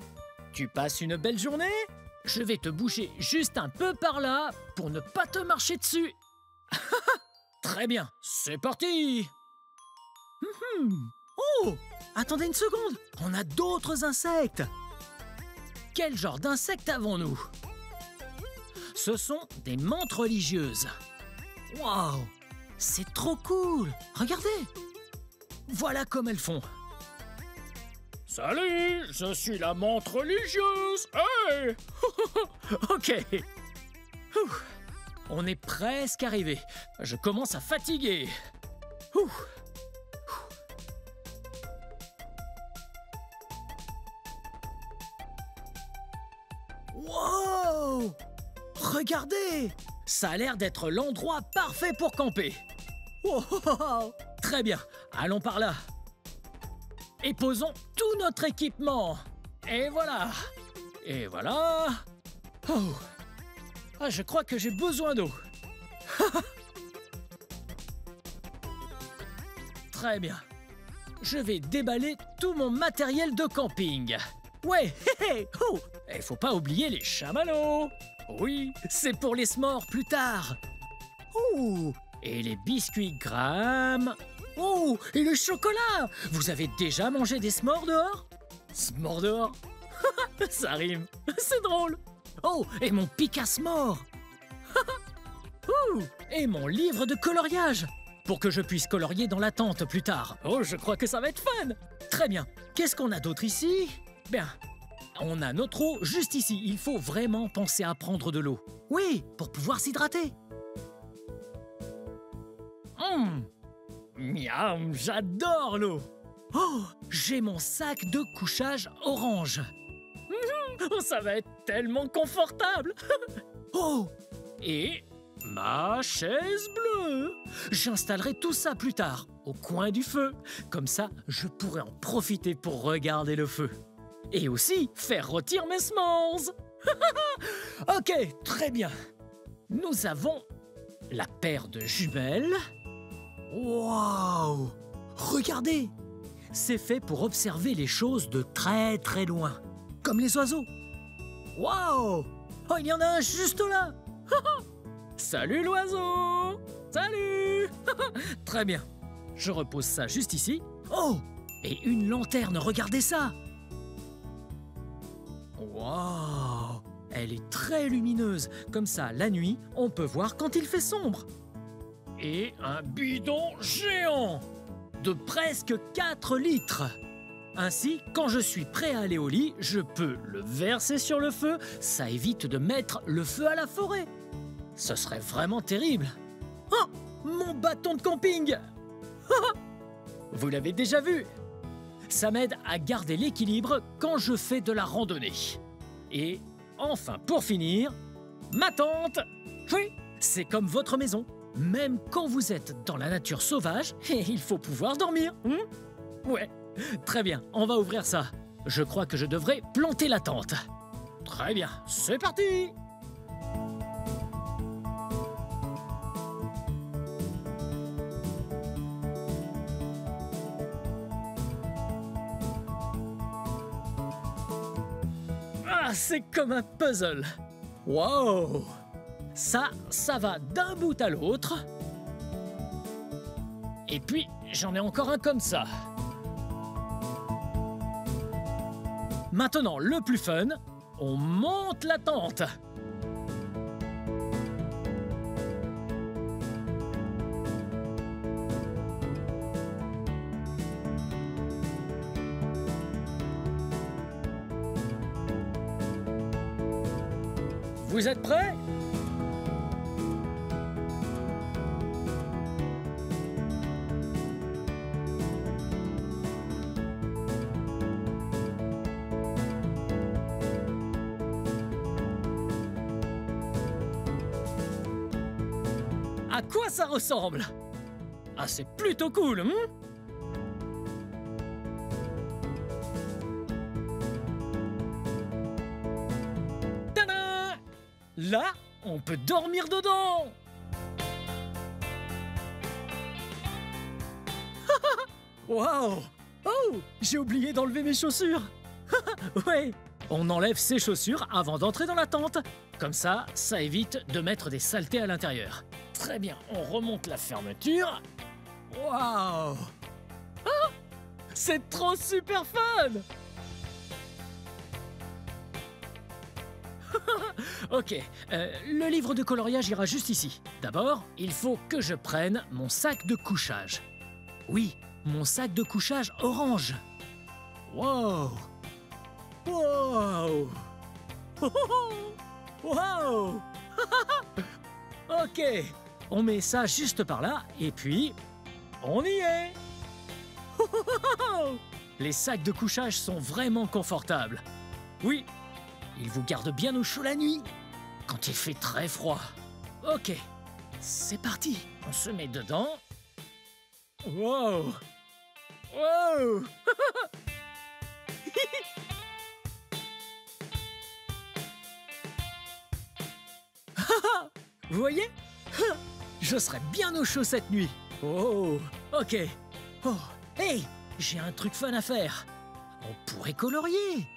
Tu passes une belle journée? Je vais te bouger juste un peu par là pour ne pas te marcher dessus. Très bien, c'est parti! Oh! Attendez une seconde! On a d'autres insectes! Quel genre d'insectes avons-nous? Ce sont des menthes religieuses. Waouh! C'est trop cool! Regardez! Voilà comme elles font. Salut! Je suis la menthe religieuse! Hey! Ok. Ouh. On est presque arrivé. Je commence à fatiguer. Ouh. Wow! Regardez! Ça a l'air d'être l'endroit parfait pour camper. Wow! Très bien, allons par là. Et posons tout notre équipement. Et voilà. Et voilà. Oh. Ah, je crois que j'ai besoin d'eau. Très bien. Je vais déballer tout mon matériel de camping. Ouais, hé, hé, oh. Et faut pas oublier les chamallows. Oui, c'est pour les s'mores plus tard. Oh. Et les biscuits Graham. Oh, et le chocolat! Vous avez déjà mangé des s'mores dehors? S'mores dehors? Ça rime, c'est drôle. Oh, et mon pic à s'mores. Et mon livre de coloriage pour que je puisse colorier dans la tente plus tard. Oh, je crois que ça va être fun. Très bien. Qu'est-ce qu'on a d'autre ici? Bien, on a notre eau juste ici. Il faut vraiment penser à prendre de l'eau. Oui, pour pouvoir s'hydrater. Miam, j'adore l'eau. Oh, j'ai mon sac de couchage orange. Oh, ça va être tellement confortable. Oh, et ma chaise bleue. J'installerai tout ça plus tard, au coin du feu. Comme ça, je pourrai en profiter pour regarder le feu. Et aussi faire rôtir mes s'mores. Ok, très bien. Nous avons la paire de jumelles. Waouh! Regardez! C'est fait pour observer les choses de très très loin, comme les oiseaux. Waouh! Oh, il y en a un juste là! Salut l'oiseau! Salut! Très bien. Je repose ça juste ici. Oh! Et une lanterne, regardez ça! Waouh! Elle est très lumineuse. Comme ça, la nuit, on peut voir quand il fait sombre. Et un bidon géant de presque 4 litres. Ainsi, quand je suis prêt à aller au lit, je peux le verser sur le feu. Ça évite de mettre le feu à la forêt. Ce serait vraiment terrible. Oh, mon bâton de camping. Vous l'avez déjà vu. Ça m'aide à garder l'équilibre quand je fais de la randonnée. Et enfin, pour finir, ma tente. Oui, c'est comme votre maison. Même quand vous êtes dans la nature sauvage, il faut pouvoir dormir. Ouais, très bien, on va ouvrir ça. Je crois que je devrais planter la tente. Très bien, c'est parti! Ah, c'est comme un puzzle. Wow! Ça va d'un bout à l'autre. Et puis, j'en ai encore un comme ça. Maintenant, le plus fun, on monte la tente. Vous êtes prêts? À quoi ça ressemble? Ah, c'est plutôt cool, hein? Tada! Là, on peut dormir dedans! Waouh! Oh! J'ai oublié d'enlever mes chaussures! Ouais! On enlève ses chaussures avant d'entrer dans la tente. Comme ça, ça évite de mettre des saletés à l'intérieur. Très bien, on remonte la fermeture. Waouh! Ah! C'est trop super fun! Ok, le livre de coloriage ira juste ici. D'abord, il faut que je prenne mon sac de couchage. Oui, mon sac de couchage orange. Wow! Wow! Wow! Ok, on met ça juste par là et puis on y est! Les sacs de couchage sont vraiment confortables. Oui, ils vous gardent bien au chaud la nuit quand il fait très froid. Ok, c'est parti. On se met dedans. Wow! Wow! Vous voyez? Je serai bien au chaud cette nuit. Oh, ok. Oh, hey, j'ai un truc fun à faire. On pourrait colorier.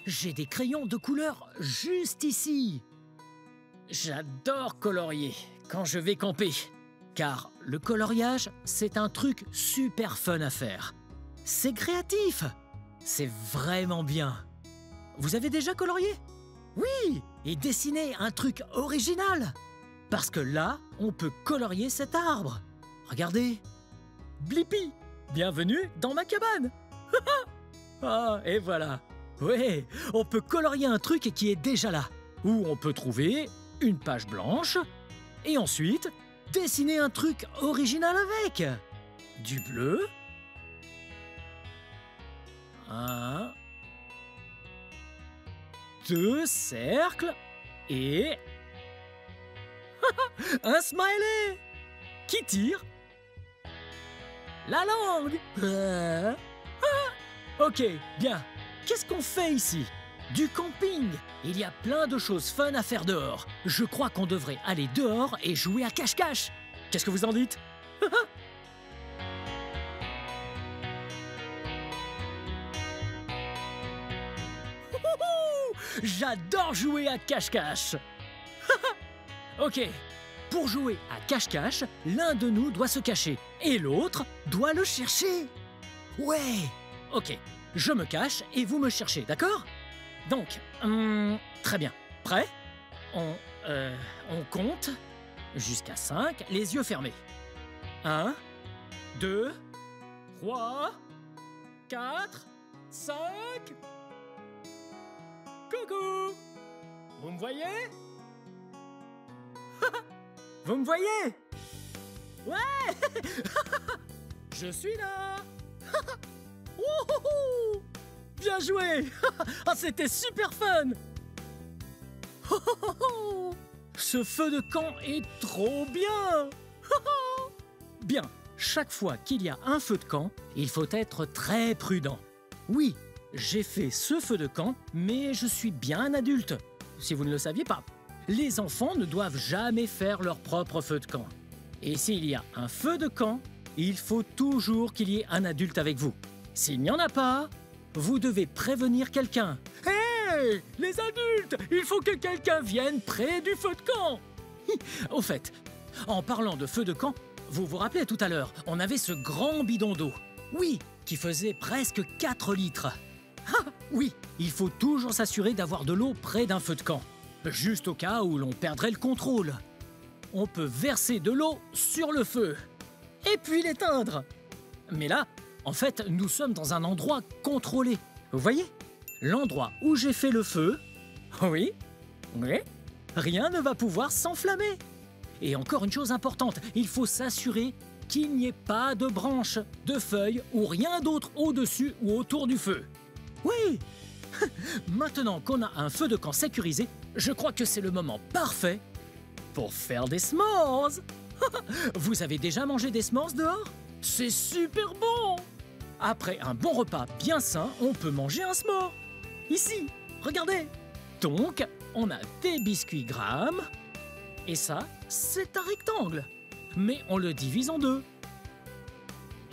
J'ai des crayons de couleur juste ici. J'adore colorier quand je vais camper. Car le coloriage, c'est un truc super fun à faire. C'est créatif. C'est vraiment bien. Vous avez déjà colorié? Oui, et dessiner un truc original. Parce que là, on peut colorier cet arbre. Regardez. Blippi, bienvenue dans ma cabane. Ah, et voilà. Ouais, on peut colorier un truc qui est déjà là. Ou on peut trouver une page blanche et ensuite dessiner un truc original avec. Du bleu. 1, 2 cercles et un smiley qui tire la langue. Ok, bien. Qu'est-ce qu'on fait ici? Du camping. Il y a plein de choses fun à faire dehors. Je crois qu'on devrait aller dehors et jouer à cache-cache. Qu'est-ce que vous en dites? J'adore jouer à cache-cache. Ok, pour jouer à cache-cache, l'un de nous doit se cacher et l'autre doit le chercher. Ouais. Ok, je me cache et vous me cherchez, d'accord? Donc, très bien. Prêt? On compte jusqu'à 5, les yeux fermés. 1, 2, 3, 4, 5... Coucou! Vous me voyez? Vous me voyez? Ouais! Je suis là! Wouhou! Bien joué! Ah, c'était super fun! Ce feu de camp est trop bien! Bien, chaque fois qu'il y a un feu de camp, il faut être très prudent. Oui, j'ai fait ce feu de camp, mais je suis bien un adulte. Si vous ne le saviez pas, les enfants ne doivent jamais faire leur propre feu de camp. Et s'il y a un feu de camp, il faut toujours qu'il y ait un adulte avec vous. S'il n'y en a pas, vous devez prévenir quelqu'un. Hé, les adultes, il faut que quelqu'un vienne près du feu de camp. Au fait, en parlant de feu de camp, vous vous rappelez tout à l'heure, on avait ce grand bidon d'eau. Oui, qui faisait presque 4 litres. Ah, oui, il faut toujours s'assurer d'avoir de l'eau près d'un feu de camp. Juste au cas où l'on perdrait le contrôle. On peut verser de l'eau sur le feu. Et puis l'éteindre. Mais là, en fait, nous sommes dans un endroit contrôlé. Vous voyez? L'endroit où j'ai fait le feu, oui, rien ne va pouvoir s'enflammer. Et encore une chose importante, il faut s'assurer qu'il n'y ait pas de branches, de feuilles ou rien d'autre au-dessus ou autour du feu. Oui. Maintenant qu'on a un feu de camp sécurisé, je crois que c'est le moment parfait pour faire des s'mores. Vous avez déjà mangé des s'mores dehors? C'est super bon! Après un bon repas bien sain, on peut manger un s'more. Ici, regardez. Donc, on a des biscuits Graham. Et ça, c'est un rectangle. Mais on le divise en deux.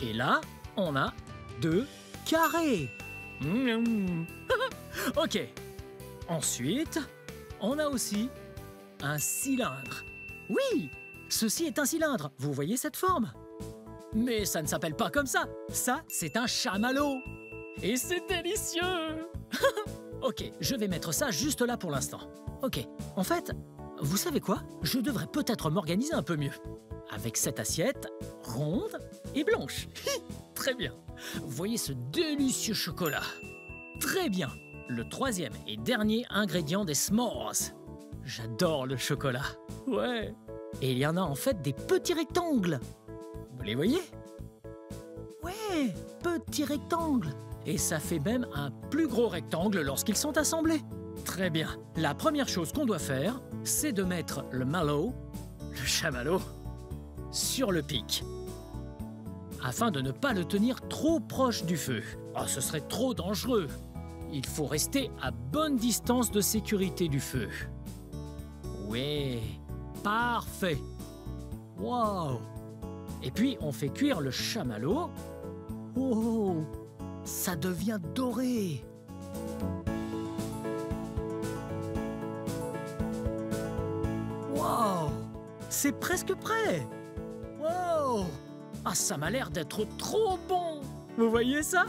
Et là, on a 2 carrés. Ok. Ensuite, on a aussi un cylindre. Oui, ceci est un cylindre. Vous voyez cette forme? Mais ça ne s'appelle pas comme ça. Ça, c'est un chamallow. Et c'est délicieux. Ok, je vais mettre ça juste là pour l'instant. Ok, en fait, vous savez quoi? Je devrais peut-être m'organiser un peu mieux. Avec cette assiette ronde et blanche. Très bien. Voyez ce délicieux chocolat. Très bien. Le 3e et dernier ingrédient des s'mores. J'adore le chocolat. Ouais. Et il y en a en fait des petits rectangles. Vous les voyez? Ouais, petits rectangles. Et ça fait même un plus gros rectangle lorsqu'ils sont assemblés. Très bien. La première chose qu'on doit faire, c'est de mettre le mallow, le chamallow, sur le pic. Afin de ne pas le tenir trop proche du feu. Oh, ce serait trop dangereux. Il faut rester à bonne distance de sécurité du feu. Ouais, parfait. Wow. Et puis, on fait cuire le chamallow. Oh, ça devient doré. Wow, c'est presque prêt. Wow. Ah, ça m'a l'air d'être trop bon. Vous voyez ça?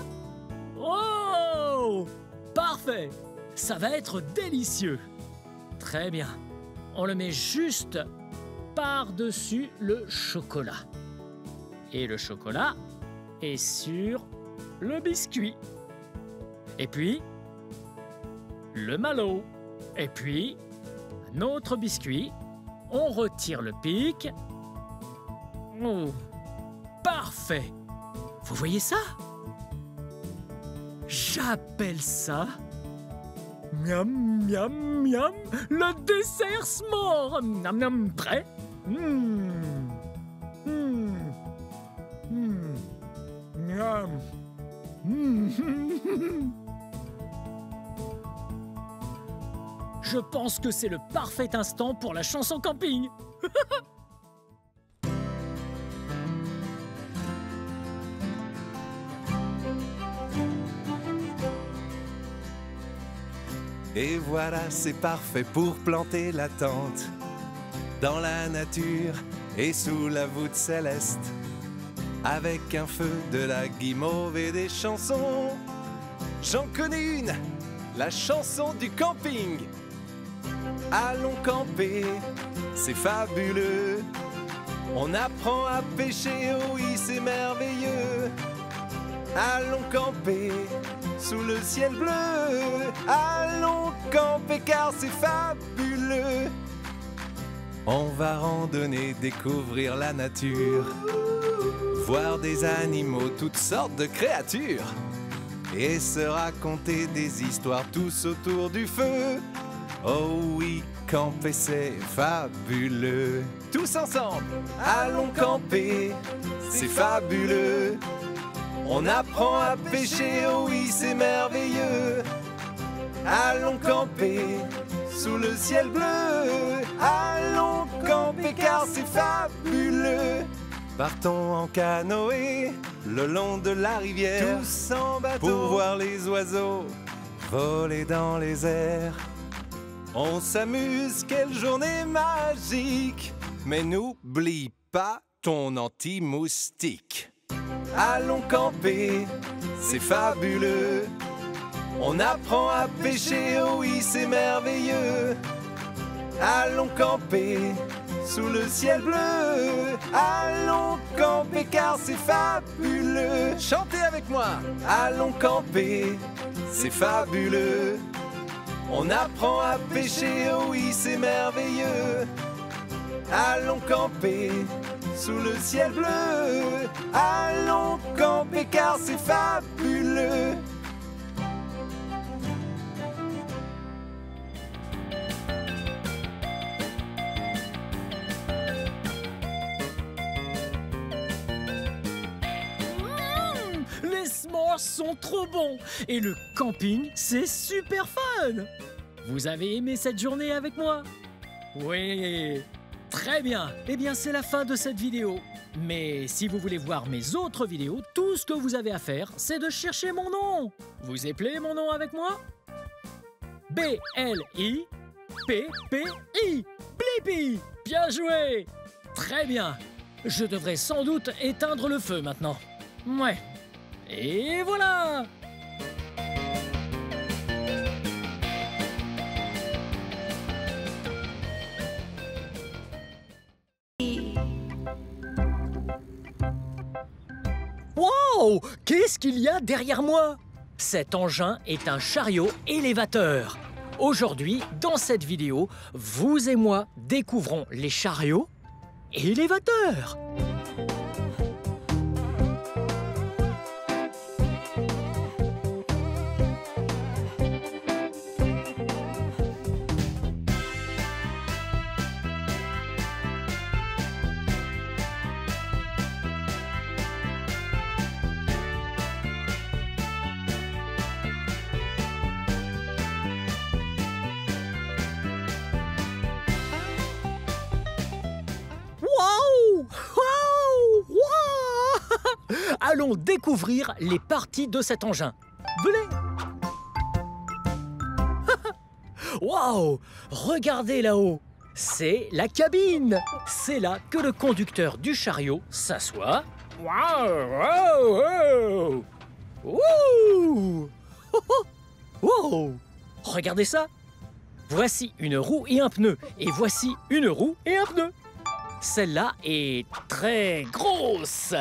Oh, parfait. Ça va être délicieux. Très bien. On le met juste par-dessus le chocolat. Et le chocolat est sur le biscuit. Et puis, le mallow. Et puis, un autre biscuit. On retire le pic. Oh, parfait. Vous voyez ça? J'appelle ça... Miam, miam, miam, le dessert s'more. Miam, miam, prêt? Miam. Je pense que c'est le parfait instant pour la chanson camping. Et voilà, c'est parfait pour planter la tente dans la nature et sous la voûte céleste, avec un feu, de la guimauve et des chansons. J'en connais une, la chanson du camping. Allons camper, c'est fabuleux. On apprend à pêcher, oh oui, c'est merveilleux. Allons camper sous le ciel bleu. Allons camper car c'est fabuleux. On va randonner, découvrir la nature, voir des animaux, toutes sortes de créatures, et se raconter des histoires tous autour du feu. Oh oui, camper c'est fabuleux. Tous ensemble, allons camper, c'est fabuleux. On apprend à pêcher, oh oui, c'est merveilleux. Allons camper sous le ciel bleu. Allons camper car c'est fabuleux. Partons en canoë le long de la rivière, tous en bateau, pour voir les oiseaux voler dans les airs. On s'amuse, quelle journée magique. Mais n'oublie pas ton anti-moustique. Allons camper, c'est fabuleux. On apprend à pêcher, oh oui, c'est merveilleux. Allons camper sous le ciel bleu. Allons camper car c'est fabuleux. Chantez avec moi. Allons camper, c'est fabuleux. On apprend à pêcher, oh oui, c'est merveilleux. Allons camper sous le ciel bleu. Allons camper car c'est fabuleux. Les s'mores sont trop bons et le camping, c'est super fun. Vous avez aimé cette journée avec moi? Oui, très bien. Eh bien, c'est la fin de cette vidéo. Mais si vous voulez voir mes autres vidéos, tout ce que vous avez à faire, c'est de chercher mon nom. Vous appelez mon nom avec moi? B-L-I-P-P-I. Blippi. Bien joué. Très bien. Je devrais sans doute éteindre le feu maintenant. Ouais. Et voilà! Wow! Qu'est-ce qu'il y a derrière moi? Cet engin est un chariot élévateur. Aujourd'hui, dans cette vidéo, vous et moi découvrons les chariots élévateurs. Allons découvrir les parties de cet engin. Venez! Waouh! Regardez là-haut! C'est la cabine! C'est là que le conducteur du chariot s'assoit. Waouh! Wow! Wow! Regardez ça! Voici une roue et un pneu. Et voici une roue et un pneu. Celle-là est très grosse.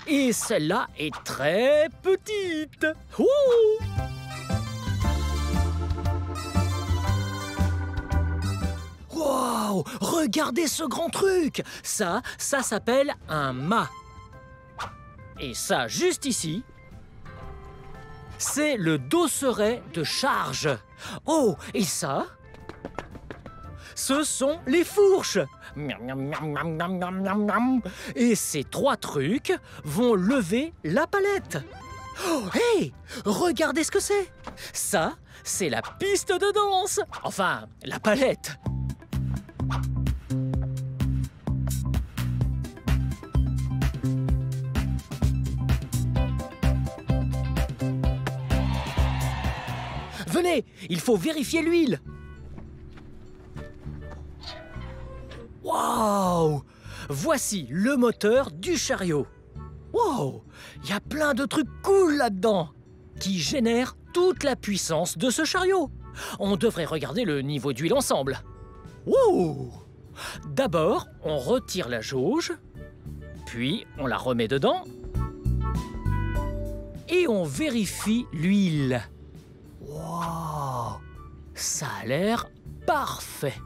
Et celle-là est très petite. Ouh! Wow! Regardez ce grand truc! Ça s'appelle un mât. Et ça, juste ici, c'est le dosseret de charge. Oh! Et ça, ce sont les fourches. Et ces trois trucs vont lever la palette. Oh, hey! Regardez ce que c'est! Ça, c'est la piste de danse. Enfin, la palette. Venez, il faut vérifier l'huile. Waouh! Voici le moteur du chariot. Wow! Il y a plein de trucs cool là-dedans qui génèrent toute la puissance de ce chariot. On devrait regarder le niveau d'huile ensemble. Wow! D'abord, on retire la jauge, puis on la remet dedans et on vérifie l'huile. Wow! Ça a l'air parfait.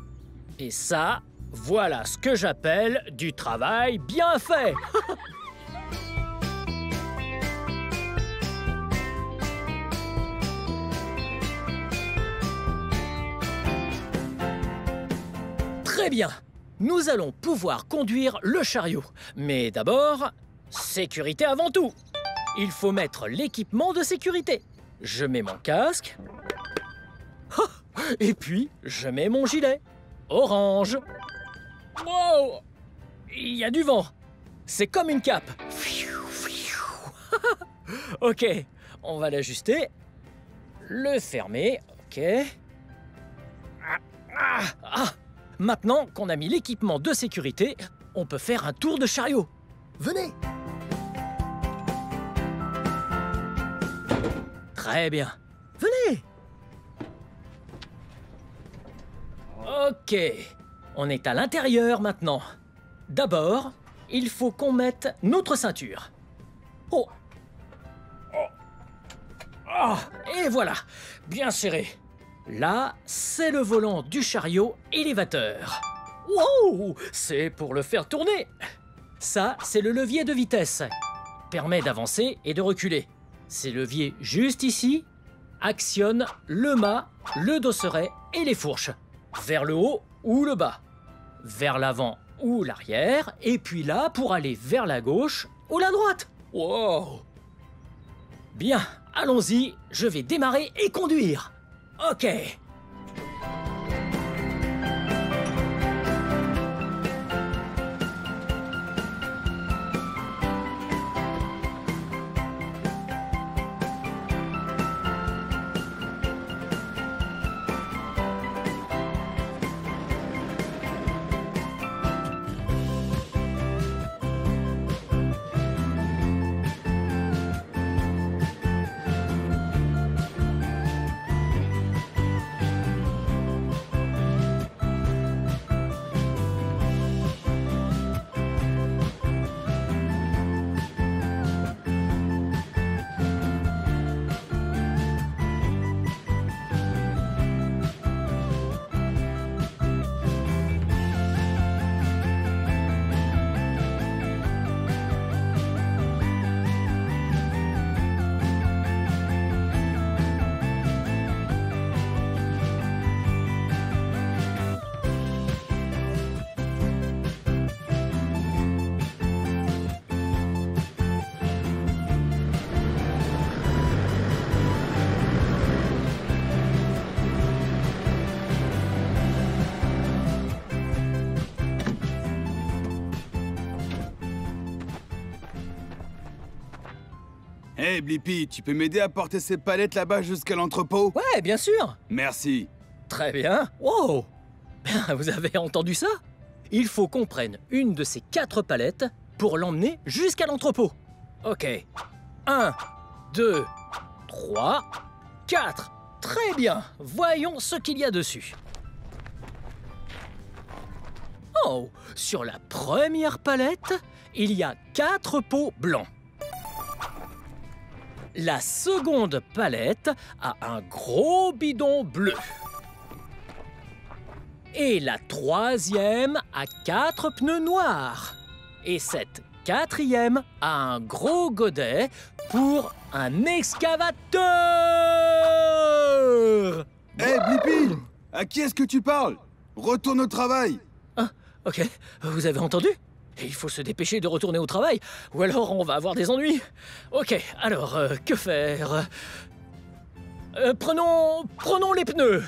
Et ça, voilà ce que j'appelle du travail bien fait. Très bien, nous allons pouvoir conduire le chariot. Mais d'abord, sécurité avant tout. il faut mettre l'équipement de sécurité. Je mets mon casque. Oh, et puis, je mets mon gilet. Orange. Wow! Il y a du vent. C'est comme une cape. Ok, on va l'ajuster. Le fermer, ok. Maintenant qu'on a mis l'équipement de sécurité, on peut faire un tour de chariot. Venez. Très bien. Venez. Ok, on est à l'intérieur maintenant. D'abord, il faut qu'on mette notre ceinture. Oh. Oh. Et voilà, bien serré. Là, c'est le volant du chariot élévateur. Wow, c'est pour le faire tourner. Ça, c'est le levier de vitesse. Permet d'avancer et de reculer. Ces leviers juste ici actionnent le mât, le dosseret et les fourches. Vers le haut ou le bas. Vers l'avant ou l'arrière. Et puis là, pour aller vers la gauche ou la droite. Wow. Bien, allons-y, je vais démarrer et conduire. Ok. Hey Blippi, tu peux m'aider à porter ces palettes là-bas jusqu'à l'entrepôt? Ouais, bien sûr. Merci. Très bien. Wow. Bien, vous avez entendu ça? Il faut qu'on prenne une de ces 4 palettes pour l'emmener jusqu'à l'entrepôt. Ok. 1, 2, 3, 4. Très bien. Voyons ce qu'il y a dessus. Oh, sur la première palette, il y a 4 pots blancs. La seconde palette a un gros bidon bleu. Et la troisième a 4 pneus noirs. Et cette quatrième a un gros godet pour un excavateur. Hey Blippi, à qui est-ce que tu parles? Retourne au travail. Ah, ok, vous avez entendu? Il faut se dépêcher de retourner au travail, ou alors on va avoir des ennuis. Ok, alors, que faire? Prenons les pneus.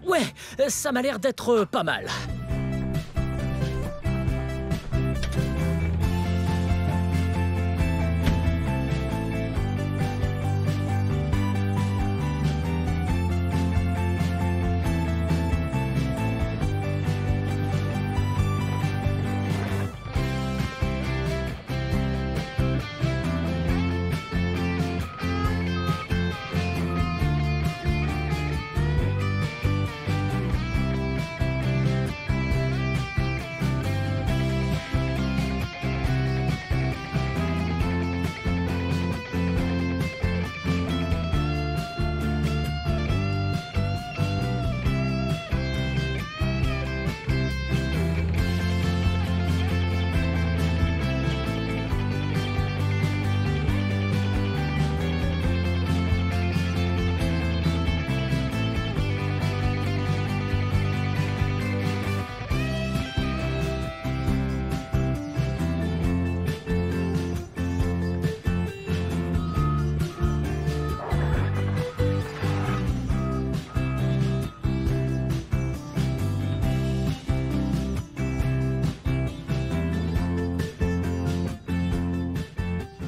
Ouais, ça m'a l'air d'être pas mal.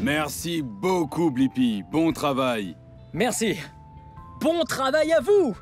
Merci beaucoup, Blippi. Bon travail. Merci. Bon travail à vous.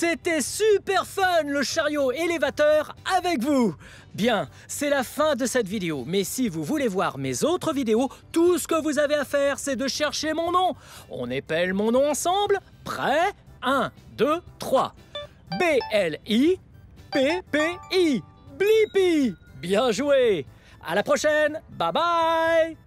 C'était super fun le chariot élévateur avec vous. Bien, c'est la fin de cette vidéo, mais si vous voulez voir mes autres vidéos, tout ce que vous avez à faire, c'est de chercher mon nom. On épelle mon nom ensemble. Prêt? 1, 2, 3. B-L-I-P-P-I. Blippi. Bien joué. À la prochaine. Bye bye.